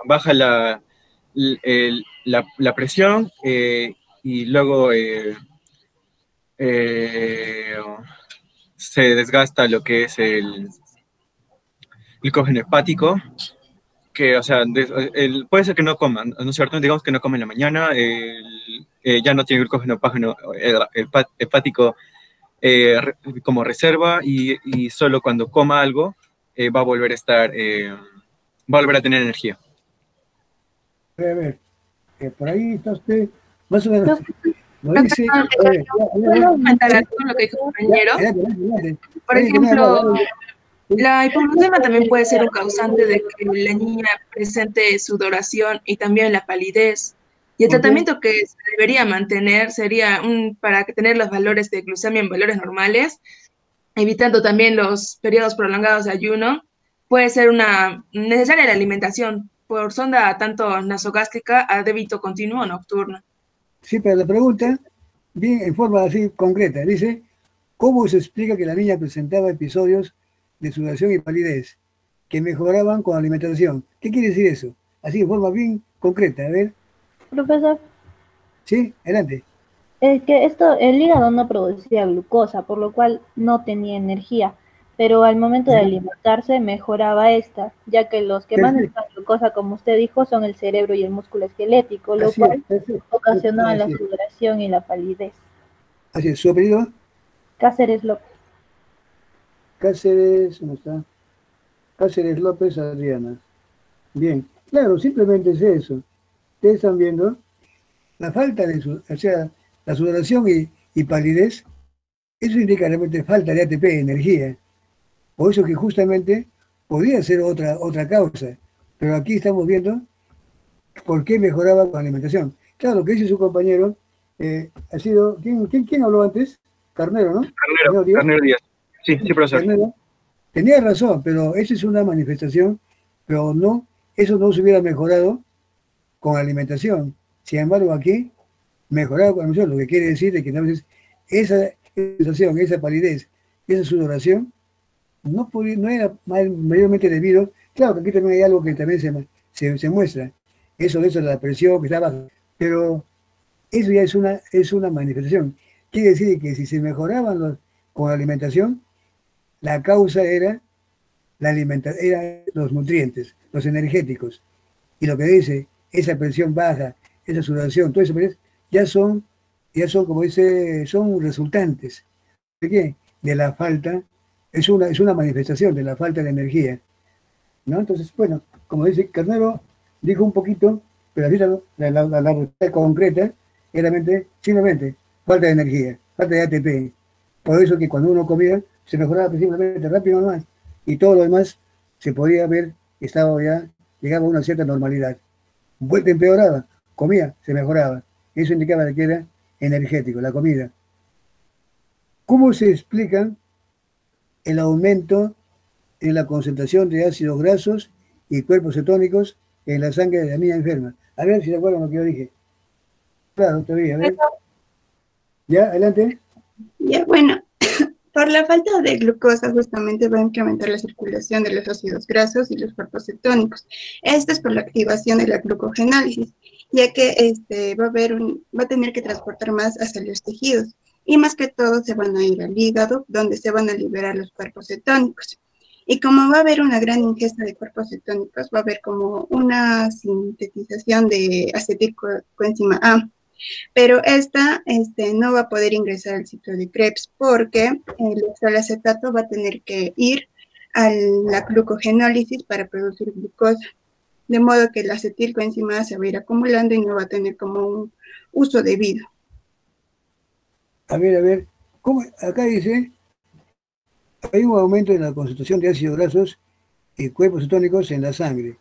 baja la presión y luego se desgasta lo que es el glucógeno hepático, que, o sea, puede ser que no coman, ¿no es cierto? Digamos que no come en la mañana, ya no tiene glucógeno hepático como reserva y solo cuando coma algo va a volver a tener energía. A ver, por ahí está usted, más o menos. Lo dice, ¿Puedo comentar algo con lo que dijo el compañero? Por ejemplo, la hipoglucemia también puede ser un causante de que la niña presente sudoración y también la palidez. Y el ¿Por qué? tratamiento que se debería mantener sería para que tener los valores de glucemia en valores normales, evitando también los periodos prolongados de ayuno. Puede ser una necesaria la alimentación por sonda tanto nasogástrica a débito continuo o nocturno. Sí, pero la pregunta, bien en forma así concreta, dice, ¿cómo se explica que la niña presentaba episodios de sudoración y palidez que mejoraban con la alimentación? ¿Qué quiere decir eso? Así en forma bien concreta, a ver. Profesor, Sí, adelante. es que el hígado no producía glucosa, por lo cual no tenía energía, pero al momento de Ya, alimentarse mejoraba esta, ya que los que más perfecto. necesitan glucosa, como usted dijo, son el cerebro y el músculo esquelético, lo Así es, cual perfecto. ocasionaba la Así es. sudoración y la palidez. Así es. ¿Su apellido? Cáceres López. Cáceres, ¿cómo está? Cáceres López Adriana. Bien, claro, simplemente es eso. Ustedes están viendo la falta de o sea, la sudoración y palidez, eso indica realmente falta de ATP, energía. Por eso que justamente podría ser otra causa. Pero aquí estamos viendo por qué mejoraba con la alimentación. Claro, lo que dice su compañero ha sido. ¿Quién habló antes? Carnero, ¿no? Carnero Díaz. Carnero Díaz. Sí, sí, profesor. Carnero. Tenía razón, pero esa es una manifestación, pero no, eso no se hubiera mejorado con la alimentación. Sin embargo, aquí mejoraba con la alimentación, lo que quiere decir es que entonces esa sensación, esa palidez, esa sudoración, no era mayormente debido. Claro que aquí también hay algo que también se muestra. Eso de la presión que está baja. Pero eso ya es una manifestación. Quiere decir que si se mejoraban con la alimentación, la causa era eran los nutrientes, los energéticos. Y lo que dice, esa presión baja, esa sudoración, todo eso, pues, ya son, como dice, son resultantes. ¿De qué? De la falta, es una manifestación de la falta de energía, ¿no? Entonces, bueno, como dice Carnero, dijo un poquito, pero así la respuesta concreta era simplemente falta de energía, falta de ATP. Por eso que cuando uno comía, se mejoraba simplemente rápido nomás, y todo lo demás se podía ver, llegaba a una cierta normalidad. Vuelta empeoraba, comía, se mejoraba. Eso indicaba que era energético, la comida. ¿Cómo se explica el aumento en la concentración de ácidos grasos y cuerpos cetónicos en la sangre de la niña enferma? A ver si se acuerdan lo que yo dije. Claro, todavía, a ver. ¿Ya? Adelante. Ya, bueno, por la falta de glucosa justamente va a incrementar la circulación de los ácidos grasos y los cuerpos cetónicos. Esto es por la activación de la glucogenálisis, ya que va a tener que transportar más hacia los tejidos y más que todo se van a ir al hígado, donde se van a liberar los cuerpos cetónicos. Y como va a haber una gran ingesta de cuerpos cetónicos, va a haber como una sintetización de acetilcoenzima A, pero esta no va a poder ingresar al ciclo de Krebs porque el oxaloacetato va a tener que ir a la glucogenólisis para producir glucosa, de modo que el acetilcoenzima se va a ir acumulando y no va a tener como un uso debido. A ver, ¿cómo? Acá dice, hay un aumento en la concentración de ácidos grasos y cuerpos cetónicos en la sangre.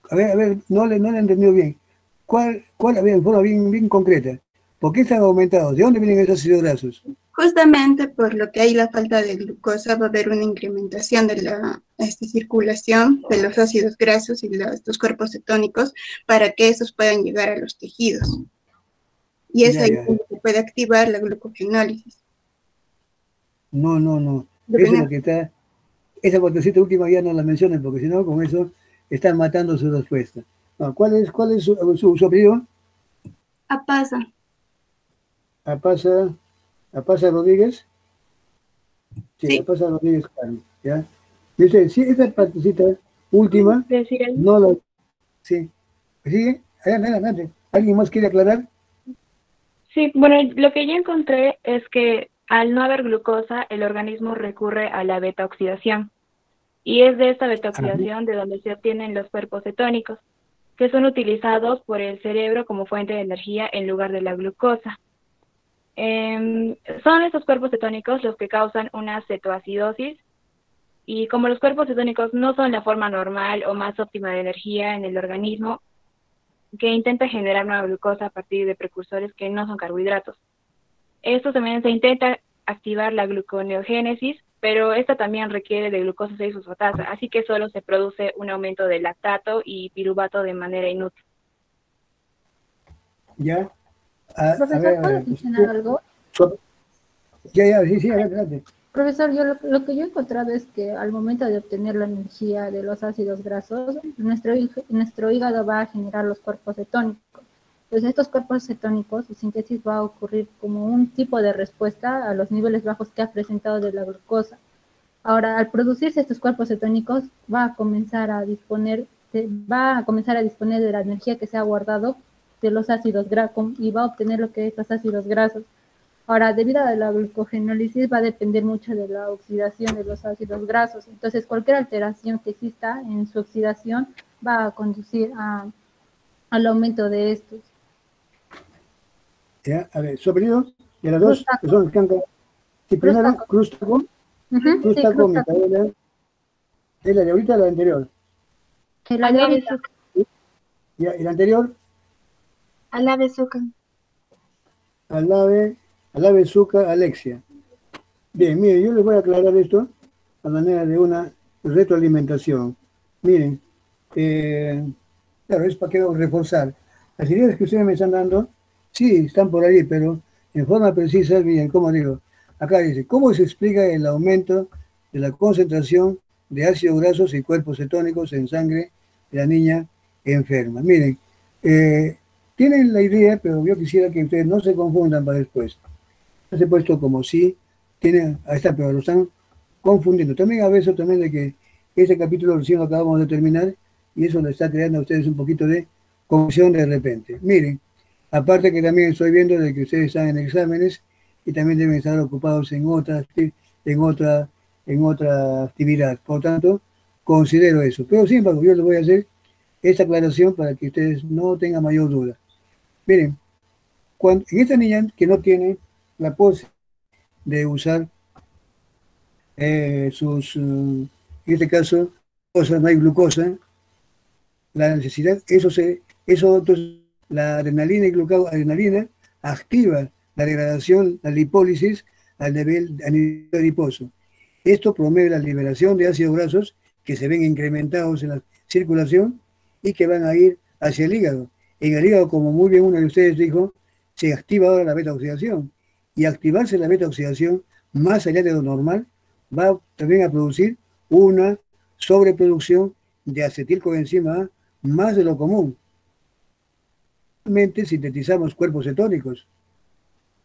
A ver, no le he entendido bien. ¿Cuál, a ver, en forma bien concreta? ¿Por qué están aumentados? ¿De dónde vienen esos ácidos grasos? Justamente por lo que hay la falta de glucosa, va a haber una incrementación de la circulación de los ácidos grasos y los cuerpos cetónicos para que esos puedan llegar a los tejidos. Y es ahí donde se puede activar la glucogenólisis. No. Eso es lo que está. Esa partecita última ya no la mencionen porque si no, con eso están matando su respuesta. No, ¿cuál es su apellido? Apasa. Apasa Rodríguez. Sí, Apasa Rodríguez Carmen, ¿ya? Dice, sí, esta partecita última, no lo. Sí. ¿Sigue? Adelante. ¿Alguien más quiere aclarar? Sí, bueno, lo que yo encontré es que al no haber glucosa, el organismo recurre a la beta-oxidación. Y es de esta beta-oxidación de donde se obtienen los cuerpos cetónicos, que son utilizados por el cerebro como fuente de energía en lugar de la glucosa. Son estos cuerpos cetónicos los que causan una cetoacidosis, y como los cuerpos cetónicos no son la forma normal o más óptima de energía en el organismo, que intenta generar nueva glucosa a partir de precursores que no son carbohidratos. Esto también se intenta activar la gluconeogénesis, pero esta también requiere de glucosa 6-fosfatasa, así que solo se produce un aumento de lactato y piruvato de manera inútil. ¿Ya? Profesor, ¿puedo mencionar algo? Sí, adelante. Profesor, yo lo que yo he encontrado es que al momento de obtener la energía de los ácidos grasos, nuestro hígado va a generar los cuerpos cetónicos. Pues estos cuerpos cetónicos, su síntesis va a ocurrir como un tipo de respuesta a los niveles bajos que ha presentado de la glucosa. Ahora, al producirse estos cuerpos cetónicos, va a comenzar a disponer de la energía que se ha guardado de los ácidos grasos y va a obtener lo que es los ácidos grasos. Ahora, debido a la glucogenólisis, va a depender mucho de la oxidación de los ácidos grasos. Entonces, cualquier alteración que exista en su oxidación va a conducir al aumento de estos. Ya, a ver, su apellido de las dos personas que han... Sí, primero, Cruz-Taco. Cruz-Taco, Micaela. ¿Es la de ahorita o la anterior? La de ahorita. ¿Y el anterior? Alave Zucca. Alave Zucca, Alexia. Bien, miren, yo les voy a aclarar esto a manera de una retroalimentación. Miren, claro, es para que reforzar. Las ideas que ustedes me están dando, sí, están por ahí, pero en forma precisa, bien, como digo, acá dice, ¿cómo se explica el aumento de la concentración de ácidos grasos y cuerpos cetónicos en sangre de la niña enferma? Miren, tienen la idea, pero yo quisiera que ustedes no se confundan para después. Se ha puesto como si tienen, ahí está, pero lo están confundiendo. También a veces también de que ese capítulo recién lo acabamos de terminar y eso le está creando a ustedes un poquito de confusión de repente. Miren, aparte que también estoy viendo de que ustedes están en exámenes y también deben estar ocupados en otra actividad. Por tanto, considero eso. Pero sin embargo, yo les voy a hacer esta aclaración para que ustedes no tengan mayor duda. Miren, en esta niña que no tiene la posibilidad de usar en este caso, no hay glucosa, la necesidad, entonces, la adrenalina activa la degradación, la lipólisis a nivel adiposo. Esto promueve la liberación de ácidos grasos que se ven incrementados en la circulación y que van a ir hacia el hígado. En el hígado, como muy bien uno de ustedes dijo, se activa ahora la beta-oxidación. Y activarse la beta-oxidación, más allá de lo normal, va también a producir una sobreproducción de acetilcoenzima A más de lo común. Realmente sintetizamos cuerpos cetónicos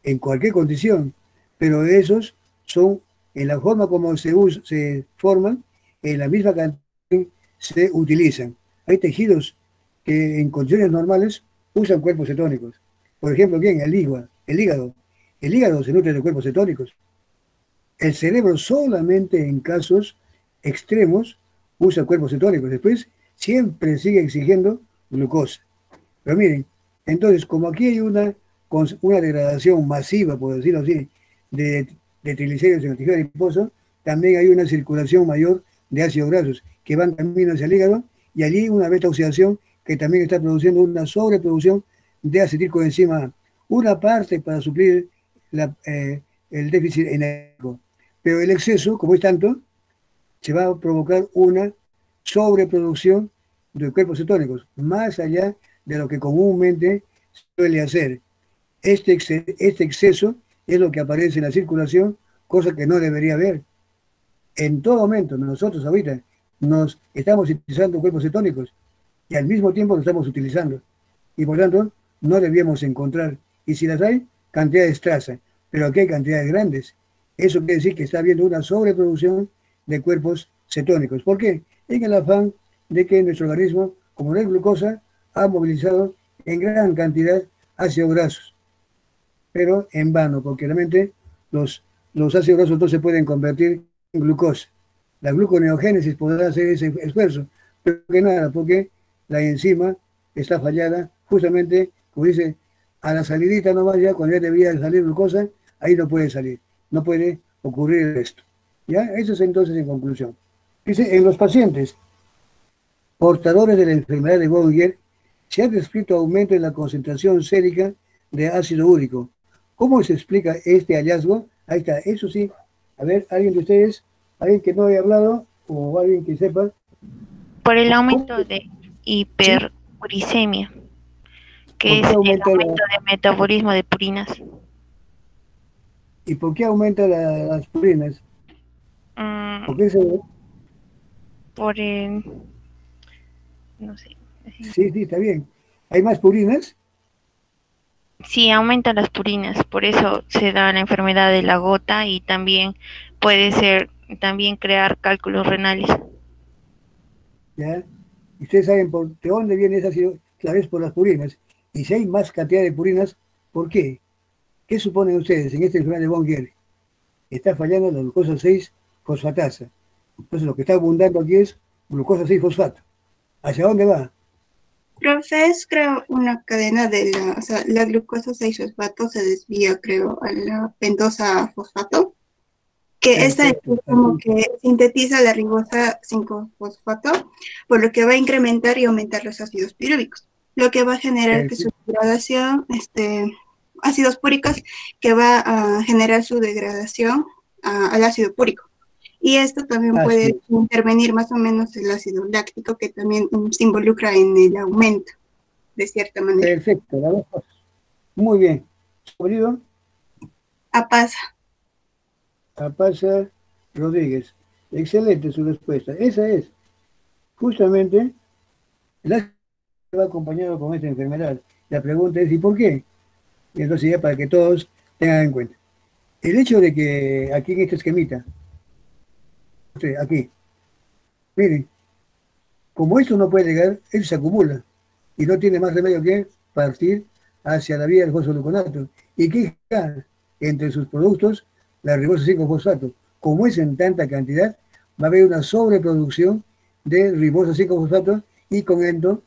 en cualquier condición, pero esos son, en la forma como se forman, en la misma cantidad se utilizan. Hay tejidos que en condiciones normales usan cuerpos cetónicos. Por ejemplo, ¿quién? El hígado. El hígado se nutre de cuerpos cetónicos. El cerebro solamente en casos extremos usa cuerpos cetónicos. Después siempre sigue exigiendo glucosa. Pero miren, entonces como aquí hay una degradación masiva, por decirlo así, de triglicéridos en el tejido adiposo, también hay una circulación mayor de ácidos grasos que van camino hacia el hígado y allí una beta-oxidación que también está produciendo una sobreproducción de acetilcoenzima A. Una parte para suplir el déficit energético. Pero el exceso, como es tanto, se va a provocar una sobreproducción de cuerpos cetónicos, más allá de lo que comúnmente suele hacer. Este exceso es lo que aparece en la circulación, cosa que no debería haber. En todo momento, nosotros ahorita nos estamos utilizando cuerpos cetónicos y al mismo tiempo lo estamos utilizando. Y por tanto, no debíamos encontrar, y si las hay, cantidades trazas, pero aquí hay cantidades grandes. Eso quiere decir que está habiendo una sobreproducción de cuerpos cetónicos. ¿Por qué? En el afán de que nuestro organismo, como no hay glucosa, ha movilizado en gran cantidad ácidos grasos, pero en vano, porque realmente los ácidos grasos no se pueden convertir en glucosa. La gluconeogénesis podrá hacer ese esfuerzo, pero que nada, porque la enzima está fallada, justamente, como dice, a la salidita no vaya, cuando ya debía salir glucosa, ahí no puede salir, no puede ocurrir esto. ¿Ya? Eso es entonces en conclusión. Dice, en los pacientes portadores de la enfermedad de Boehringer, se ha descrito aumento en la concentración sérica de ácido úrico. ¿Cómo se explica este hallazgo? Ahí está, eso sí. A ver, alguien de ustedes, alguien que no haya hablado o alguien que sepa. Por el aumento de hiperuricemia, que es el aumento de metabolismo de purinas. ¿Y por qué aumenta las purinas? ¿Por qué se... Por el... no sé. Sí, está bien. ¿Hay más purinas? Sí, aumentan las purinas, por eso se da la enfermedad de la gota y también puede ser, también crear cálculos renales. ¿Ya? Y ustedes saben de dónde viene esa ácido, claro, es por las purinas. Y si hay más cantidad de purinas, ¿por qué? ¿Qué suponen ustedes en esta enfermedad de Bongier? Está fallando la glucosa 6-fosfatasa. Entonces lo que está abundando aquí es glucosa 6-fosfato. ¿Hacia dónde va? Profe, es creo una cadena de o sea, la glucosa 6-fosfato se desvía, creo, a la pentosa fosfato, que esta es como que sintetiza la ribosa 5-fosfato, por lo que va a incrementar y aumentar los ácidos pirúvicos, lo que va a generar que su degradación, ácidos púricos, que va a generar su degradación al ácido púrico. Y esto también puede intervenir más o menos el ácido láctico, que también se involucra en el aumento, de cierta manera. Perfecto, las dos cosas. Muy bien. ¿Sobrino? Apasa. Apasa Rodríguez. Excelente su respuesta. Esa es. Justamente, el ácido va acompañado con esta enfermedad. La pregunta es, ¿y por qué? Y entonces ya para que todos tengan en cuenta. El hecho de que aquí en este esquemita, aquí, miren, como esto no puede llegar, él se acumula y no tiene más remedio que partir hacia la vía del fosfogluconato. ¿Y qué está entre sus productos? La ribosa 5-fosfato. Como es en tanta cantidad, va a haber una sobreproducción de ribosa 5-fosfato y con ello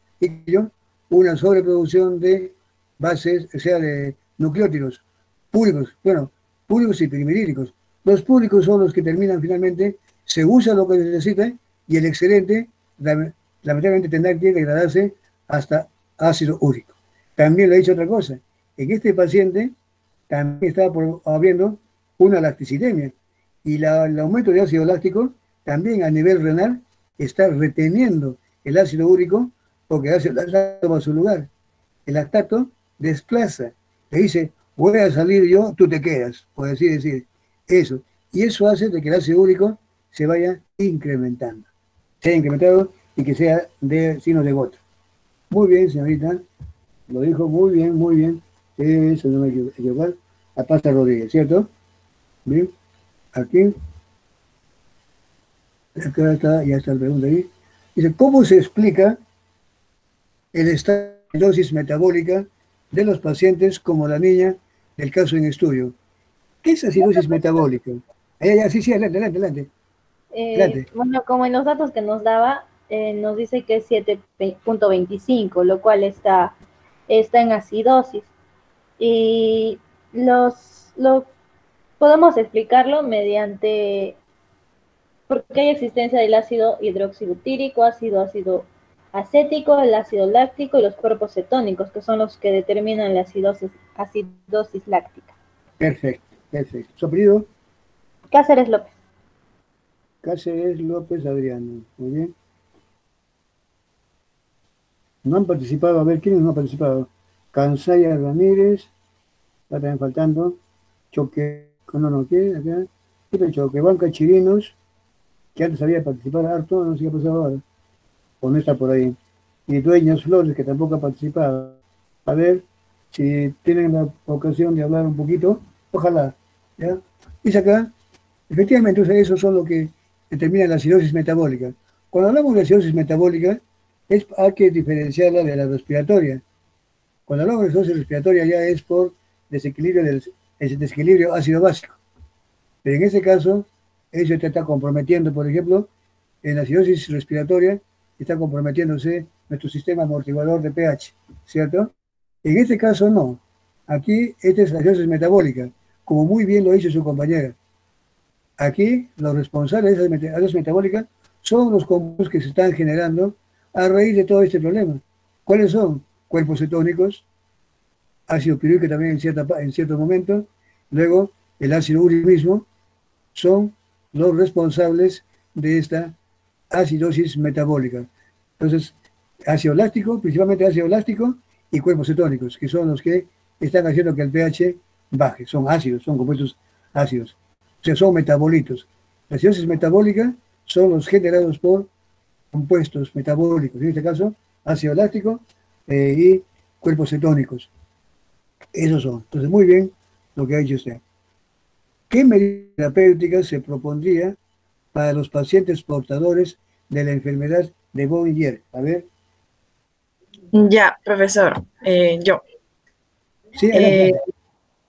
una sobreproducción de bases, o sea, de nucleótidos púricos, bueno, púricos y pirimidínicos. Los púricos son los que terminan finalmente, se usa lo que se necesita y el excedente lamentablemente tendrá que degradarse hasta ácido úrico. También le he dicho otra cosa, en este paciente también estaba habiendo una lacticidemia y el aumento de ácido láctico también a nivel renal está reteniendo el ácido úrico porque el ácido láctico toma su lugar. El lactato desplaza, le dice, voy a salir yo, tú te quedas, por así decir, eso. Y eso hace de que el ácido úrico se vaya incrementando. Se haya incrementado y que sea de signos de gota. Muy bien, señorita. Lo dijo muy bien, muy bien. Eso no me equivocar. Apasa Rodríguez, ¿cierto? Bien. Aquí. Acá está, ya está la pregunta ahí. Dice, ¿cómo se explica el estado de acidosis metabólica de los pacientes como la niña del caso en estudio? ¿Qué es acidosis metabólica? Sí, adelante. Bueno, como en los datos que nos daba, nos dice que es 7.25, lo cual está en acidosis. Y podemos explicarlo mediante, porque hay existencia del ácido hidroxibutírico, ácido acético, el ácido láctico y los cuerpos cetónicos, que son los que determinan la acidosis láctica. Perfecto. ¿Su apellido? Cáceres López. Cáceres López Adriano. Muy bien. No han participado, a ver, ¿quiénes no han participado? Cansaya Ramírez, está también faltando. Choquebanca Chirinos, que antes había participado harto, no sé qué ha pasado ahora. O no está por ahí. Y Dueñas Flores, que tampoco ha participado. A ver si tienen la ocasión de hablar un poquito. Ojalá. ¿Ya? Dice acá, efectivamente, eso son lo que determina la acidosis metabólica. Cuando hablamos de acidosis metabólica, hay que diferenciarla de la respiratoria. Cuando hablamos de acidosis respiratoria ya es por desequilibrio ácido básico. Pero en este caso, eso te está comprometiendo, por ejemplo, en la acidosis respiratoria, está comprometiéndose nuestro sistema amortiguador de pH, ¿cierto? En este caso no. Aquí, esta es la acidosis metabólica, como muy bien lo hizo su compañera. Aquí, los responsables de esa acidosis metabólica son los compuestos que se están generando a raíz de todo este problema. ¿Cuáles son? cuerpos cetónicos, ácido piruvico también en cierto momento, luego el ácido úrico mismo, son los responsables de esta acidosis metabólica. Entonces, ácido láctico, principalmente ácido láctico y cuerpos cetónicos, que son los que están haciendo que el pH baje. Son ácidos, son compuestos ácidos. O sea, son metabolitos. La acidosis metabólica son los generados por compuestos metabólicos, en este caso, ácido láctico y cuerpos cetónicos. Esos son. Entonces, muy bien lo que ha dicho usted. ¿Qué medidas terapéuticas se propondría para los pacientes portadores de la enfermedad de Boyer? A ver. Ya, profesor. Yo. Sí, adelante.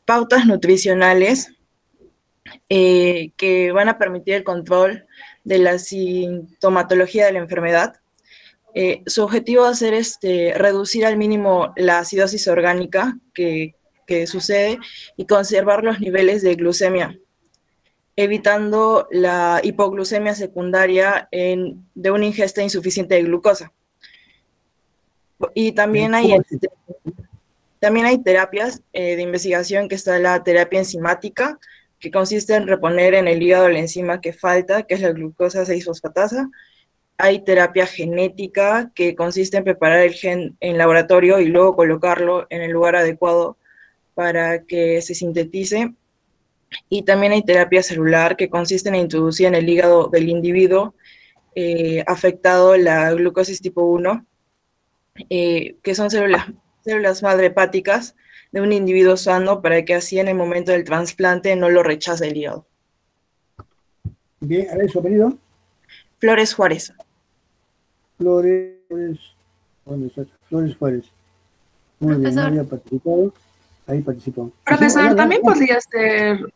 Pautas nutricionales que van a permitir el control de la sintomatología de la enfermedad. Su objetivo va a ser reducir al mínimo la acidosis orgánica que sucede y conservar los niveles de glucemia, evitando la hipoglucemia secundaria de una ingesta insuficiente de glucosa. Y también hay terapias de investigación, que está la terapia enzimática, que consiste en reponer en el hígado la enzima que falta, que es la glucosa 6-fosfatasa. Hay terapia genética, que consiste en preparar el gen en laboratorio y luego colocarlo en el lugar adecuado para que se sintetice. Y también hay terapia celular, que consiste en introducir en el hígado del individuo afectado la glucosis tipo 1, que son células madre hepáticas de un individuo sano, para que así en el momento del trasplante no lo rechace el hígado. Bien, a ver, ¿su apellido? Flores Juárez. Flores, ¿dónde está? Flores Juárez. Muy bien, no había participado. Ahí participó. Profesor, también podría ser,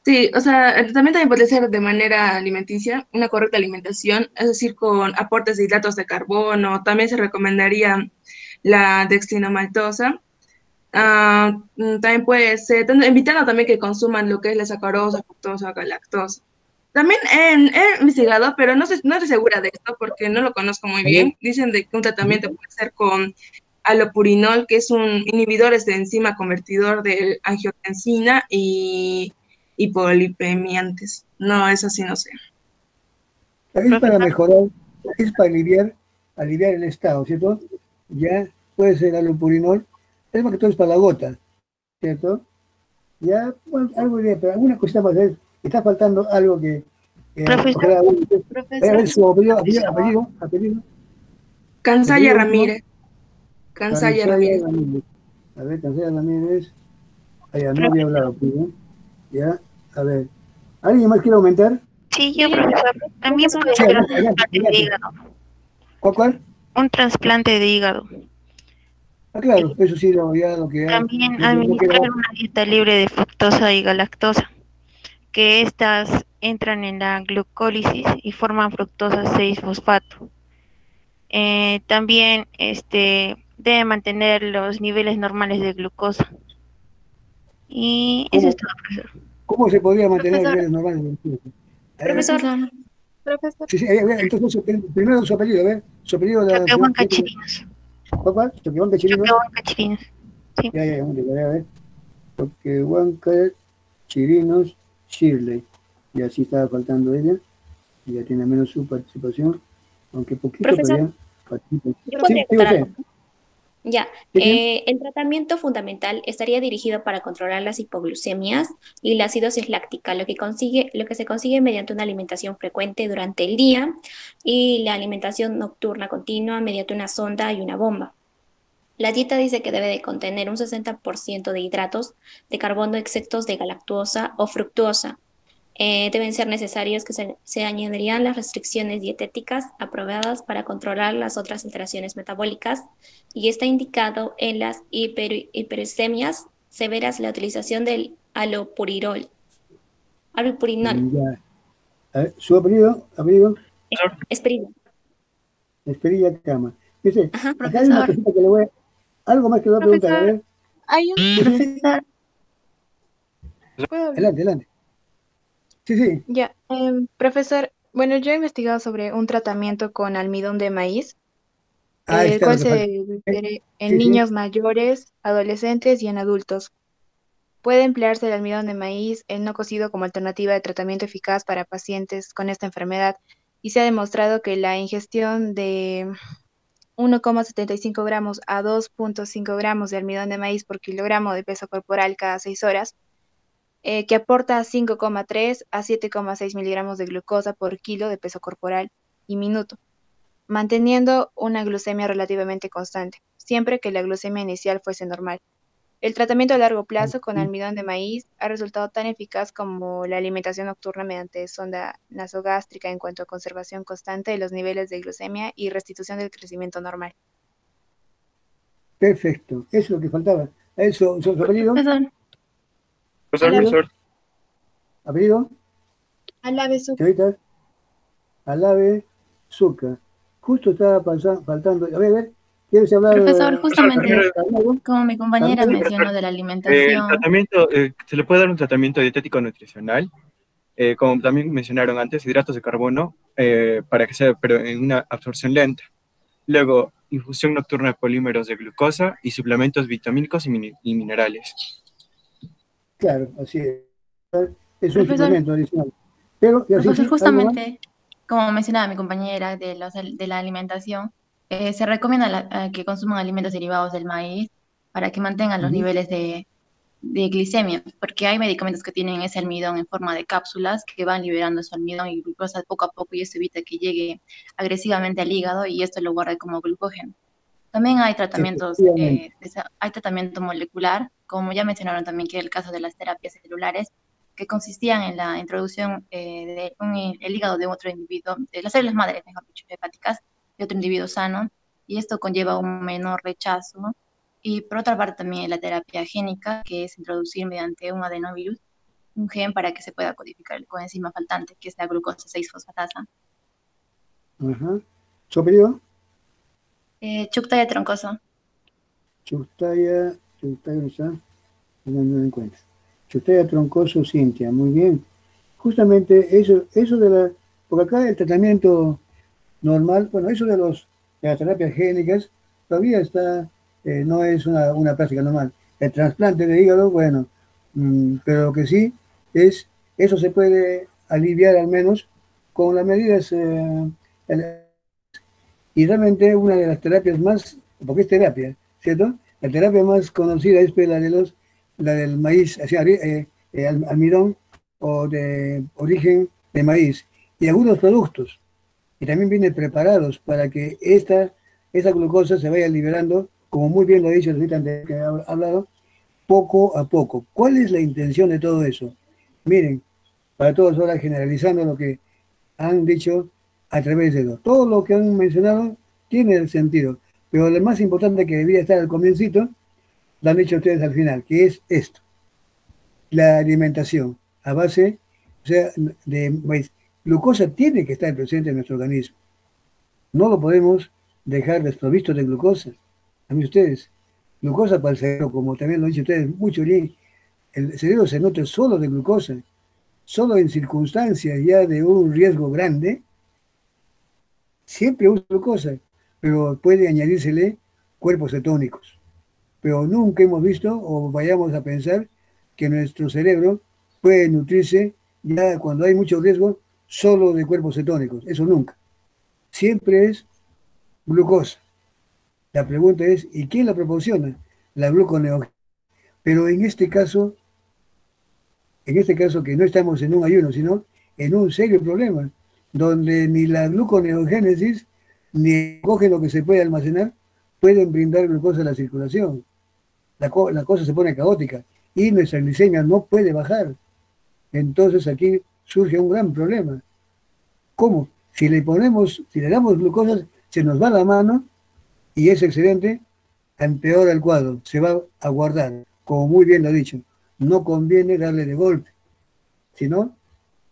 sí, o sea, el tratamiento también podría ser de manera alimenticia, una correcta alimentación, es decir, con aportes de hidratos de carbono. También se recomendaría la dextrinomaltosa. También puede ser, invitando también que consuman lo que es la sacarosa, fructosa, galactosa. También he investigado, pero no estoy segura de esto porque no lo conozco muy bien. Dicen de que un tratamiento puede ser con alopurinol, que es un inhibidor de enzima convertidor de angiotensina y hipolipemiantes. No, eso sí no sé. Es para mejorar, es para aliviar el estado, ¿cierto? Ya puede ser alopurinol, es más que todo es para la gota, ¿cierto? Ya, bueno, algo de, pero alguna cosita más, está faltando algo que... ojalá, a ver su apellido. Cansaya Ramírez. Cansaya Ramírez. A ver, Cansaya Ramírez. Ya, no había hablado, pues, ¿no? Ya, a ver. ¿Alguien más quiere aumentar? Sí, yo, profesor. También puede ser un trasplante de hígado. ¿Cuál? Un trasplante de hígado. Ah, claro, eso sí, ya lo que hay. También administrar una dieta libre de fructosa y galactosa, que estas entran en la glucólisis y forman fructosa 6-fosfato. También debe mantener los niveles normales de glucosa. Y eso es todo, profesor. ¿Cómo se podría mantener los niveles normales de glucosa? Profesor. Sí, entonces, primero su apellido, a ver. Su apellido de Choquehuanca Chirinos. ¿Cuál? Choquehuanca Chirinos. Choquehuanca Chirinos. Sí. Ya, a ver. Choquehuanca Chirinos Shirley. Y así estaba faltando ella. Ya tiene menos su participación. Aunque poquito, Profesor, pero ya participa. ¿yo podría contar algo? Ya, ¿Sí? el tratamiento fundamental estaría dirigido para controlar las hipoglucemias y la acidosis láctica, lo que se consigue mediante una alimentación frecuente durante el día y la alimentación nocturna continua mediante una sonda y una bomba. La dieta dice que debe de contener un 60% de hidratos de carbono exceptos de galactosa o fructosa. Deben ser necesarios que se añadirían las restricciones dietéticas aprobadas para controlar las otras alteraciones metabólicas, y está indicado en las hiperuricemias severas la utilización del alopurinol. Ya. A ver, su apellido. Esperida. Esperilla Cama. Dice, Ajá, acá hay una cosita que le voy a... Algo más que le voy a preguntar, a ver. Hay un profesor. Adelante. Sí. Ya, profesor, bueno, yo he investigado sobre un tratamiento con almidón de maíz Ahí el está lo cual que falta. se refiere en Sí, sí. niños mayores, adolescentes y en adultos. Puede emplearse el almidón de maíz, el no cocido, como alternativa de tratamiento eficaz para pacientes con esta enfermedad, y se ha demostrado que la ingestión de 1,75 gramos a 2,5 gramos de almidón de maíz por kilogramo de peso corporal cada 6 horas, que aporta 5,3 a 7,6 miligramos de glucosa por kilo de peso corporal y minuto, manteniendo una glucemia relativamente constante, siempre que la glucemia inicial fuese normal. El tratamiento a largo plazo con almidón de maíz ha resultado tan eficaz como la alimentación nocturna mediante sonda nasogástrica en cuanto a conservación constante de los niveles de glucemia y restitución del crecimiento normal. Perfecto, eso es lo que faltaba. Eso, su apellido, Profesor, Profesor. apellido, Alabe su. señorita, Alabe Zucca. Justo estaba faltando, a ver, ¿quieres hablar? profesor, justamente, Carmelo? como mi compañera Carmelo. mencionó de la El alimentación, tratamiento, se le puede dar un tratamiento dietético nutricional, como también mencionaron antes, hidratos de carbono, para que sea, pero en una absorción lenta. Luego, infusión nocturna de polímeros de glucosa y suplementos vitamínicos y minerales. Claro, así es. Es un profesor, suplemento adicional. Pero, y así, profesor, sí, algo más. justamente, como mencionaba mi compañera de la alimentación, se recomienda que consuman alimentos derivados del maíz para que mantengan los Ujú. niveles de glicemia, porque hay medicamentos que tienen ese almidón en forma de cápsulas que van liberando su almidón y glucosa poco a poco y eso evita que llegue agresivamente al hígado y esto lo guarda como glucógeno. También hay tratamientos, Efectivamente. hay tratamiento molecular, como ya mencionaron también que es el caso de las terapias celulares, que consistían en la introducción el hígado de otro individuo, de las células madres, mejor dicho, hepáticas, de otro individuo sano, y esto conlleva un menor rechazo. Y por otra parte también la terapia génica, que es introducir mediante un adenovirus un gen para que se pueda codificar el coenzima faltante, que es la glucosa 6-fosfatasa. Ajá. ¿Su apellido? Chuctaya troncoso. Chustaya, ¿dónde está? No lo encuentro. Chustaya Troncoso Cintia, muy bien. Justamente eso de la, porque acá el tratamiento normal, bueno, eso de las terapias génicas todavía está, no es una práctica normal. El trasplante de hígado, bueno, pero lo que sí es, eso se puede aliviar al menos con las medidas, y realmente una de las terapias más, porque es terapia, ¿cierto? La terapia más conocida es pues, la del maíz, o sea, almidón o de origen de maíz y algunos productos. Y también vienen preparados para que esa glucosa se vaya liberando, como muy bien lo ha dicho ahorita antes que ha hablado, poco a poco. ¿Cuál es la intención de todo eso? Miren, para todos ahora generalizando lo que han dicho a través de todo lo que han mencionado tiene sentido, pero lo más importante que debía estar al comiencito, lo han dicho ustedes al final, que es esto, la alimentación a base, o sea, pues, glucosa tiene que estar presente en nuestro organismo. No lo podemos dejar desprovisto de glucosa. A mí ustedes, glucosa para el cerebro, como también lo han dicho ustedes, mucho bien, el cerebro se nutre solo de glucosa, solo en circunstancias ya de un riesgo grande, siempre usa glucosa, pero puede añadírsele cuerpos cetónicos. Pero nunca hemos visto o vayamos a pensar que nuestro cerebro puede nutrirse ya cuando hay mucho riesgo solo de cuerpos cetónicos. Eso nunca. Siempre es glucosa. La pregunta es, ¿y quién la proporciona? La gluconeogénesis. Pero en este caso que no estamos en un ayuno, sino en un serio problema, donde ni la gluconeogénesis ni el glucógeno que se puede almacenar pueden brindar glucosa a la circulación. La cosa se pone caótica y nuestra glicemia no puede bajar. Entonces aquí surge un gran problema. ¿Cómo? Si le damos glucosa, se nos va la mano y ese excedente empeora el cuadro, se va a guardar, como muy bien lo ha dicho. No conviene darle de golpe, sino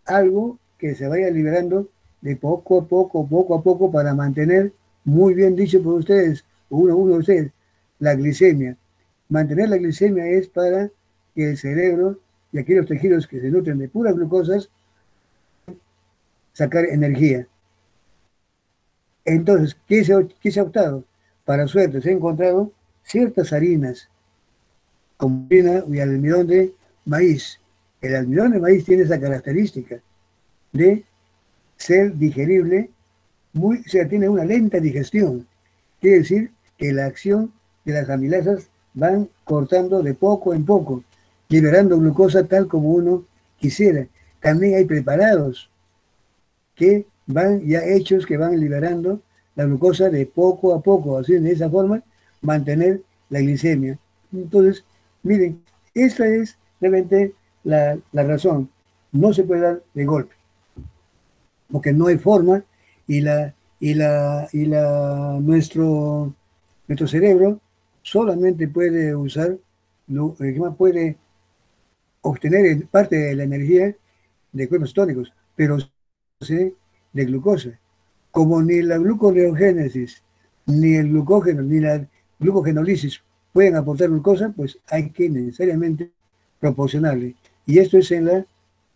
algo que se vaya liberando de poco a poco, para mantener, muy bien dicho por ustedes, uno de ustedes, la glicemia. Mantener la glicemia es para que el cerebro y aquellos tejidos que se nutren de puras glucosas sacar energía. Entonces, ¿qué se ha optado? para suerte, se han encontrado ciertas harinas, como harina y almidón de maíz. El almidón de maíz tiene esa característica de ser digerible, o sea, tiene una lenta digestión. Quiere decir que la acción de las amilasas van cortando de poco en poco, liberando glucosa tal como uno quisiera. También hay preparados que van ya hechos, que van liberando la glucosa de poco a poco, así de esa forma mantener la glicemia. Entonces, miren, esta es realmente la razón. No se puede dar de golpe, porque no hay forma nuestro cerebro solamente puede usar, puede obtener parte de la energía de cuerpos tónicos, pero de glucosa. Como ni la gluconeogénesis, ni el glucógeno, ni la glucogenólisis pueden aportar glucosa, pues hay que necesariamente proporcionarle. Y esto es en la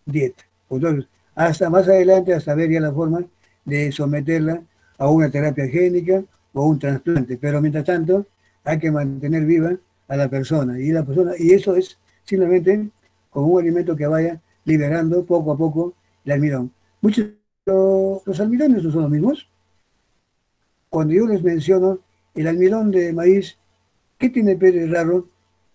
dieta. Entonces, hasta más adelante, hasta ver ya la forma de someterla a una terapia génica o un trasplante. Pero mientras tanto, hay que mantener viva a la persona. Y eso es simplemente con un alimento que vaya liberando poco a poco el almidón. Los almidones no son los mismos. Cuando yo les menciono el almidón de maíz, ¿qué tiene de raro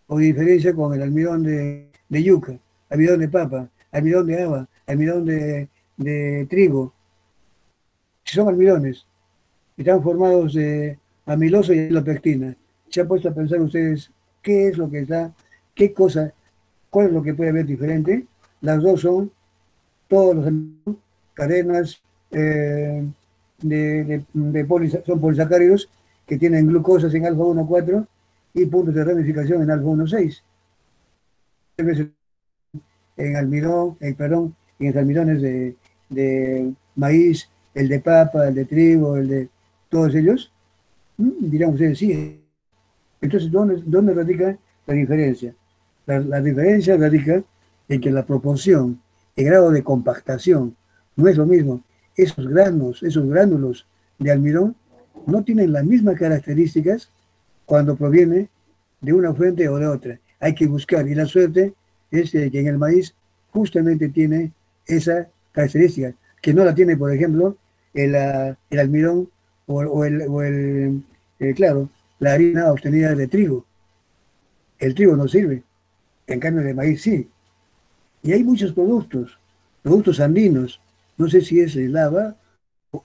o de diferencia con el almidón de yuca, almidón de papa, almidón de haba, almidón de trigo? Si son almidones, están formados de amilosa y amilopectina. ¿Se han puesto a pensar ustedes qué es lo que está, qué cosa, cuál es lo que puede haber diferente? Las dos son todos los cadenas son polisacáridos que tienen glucosas en alfa 1,4 y puntos de ramificación en alfa 1,6. En almidón, en los almidones de maíz, el de papa, el de trigo, el de todos ellos, dirán ustedes, sí. Entonces, ¿dónde radica la diferencia? La diferencia radica en que la proporción, el grado de compactación, no es lo mismo. Esos gránulos de almidón no tienen las mismas características cuando proviene de una fuente o de otra. Hay que buscar, y la suerte es que en el maíz justamente tiene esa característica, que no la tiene, por ejemplo, el almidón claro, la harina obtenida de trigo. El trigo no sirve, en cambio de maíz sí. Y hay muchos productos andinos, no sé si es el lava,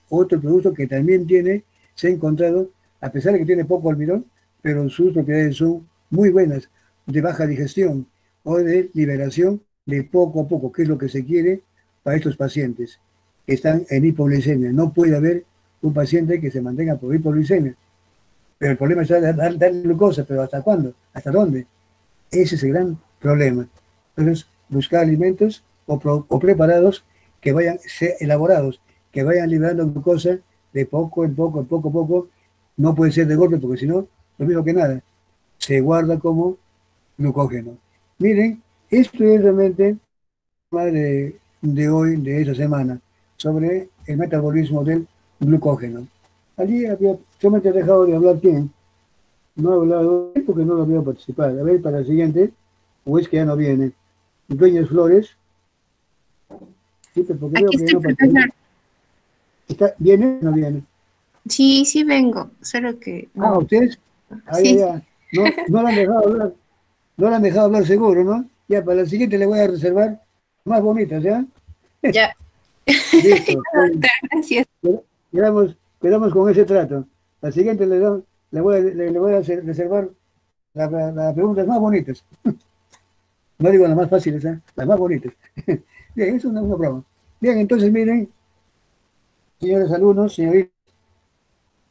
otro producto que también se ha encontrado, a pesar de que tiene poco almidón, pero sus propiedades son muy buenas, de baja digestión o de liberación de poco a poco, que es lo que se quiere para estos pacientes que están en hipoglicemia. No puede haber un paciente que se mantenga por hipoglicemia. Pero el problema es dar glucosa, pero ¿hasta cuándo? ¿Hasta dónde? Ese es el gran problema. Entonces, buscar alimentos o preparados que vayan elaborados, que vayan liberando glucosa de poco en poco, a poco. No puede ser de golpe, porque si no, lo mismo que nada, se guarda como glucógeno. Miren, esto es realmente el tema de hoy, de esta semana, sobre el metabolismo del glucógeno. Allí yo me he dejado de hablar quién. No he hablado porque no lo veo participar. A ver, para el siguiente, o es que ya no viene. Dueñas Flores. Sí, pero porque veo que no participa. ¿Viene o no viene? Sí, sí vengo, solo que... No. ¿Ustedes? Sí. Ya. No la han dejado hablar. No la han dejado hablar seguro, ¿no? Ya, para el siguiente le voy a reservar más bonitas, ¿ya? Ya. Listo. Gracias. Quedamos con ese trato. La siguiente le voy a reservar las preguntas más bonitas. No digo las más fáciles, ¿eh? Las más bonitas. Bien, es una broma. Bien, entonces miren, señores alumnos,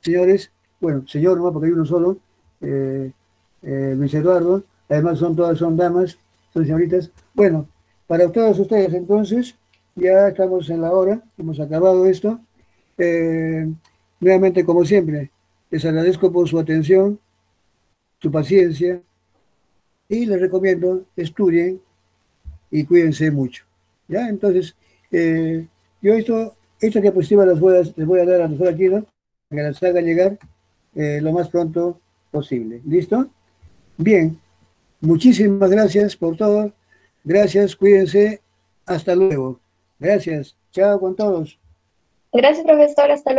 señores, bueno, señor no, porque hay uno solo, Luis Eduardo, además todas son damas, son señoritas. Bueno, para todos ustedes entonces, ya estamos en la hora, hemos acabado esto. Nuevamente, como siempre, les agradezco por su atención, su paciencia, y les recomiendo, estudien y cuídense mucho. ¿Ya? Entonces, yo esta diapositiva les voy a dar a los aquí, ¿no? Que las haga llegar lo más pronto posible. ¿Listo? Bien, muchísimas gracias por todo. Gracias, cuídense. Hasta luego. Gracias. Chao con todos. Gracias, profesor. Hasta luego.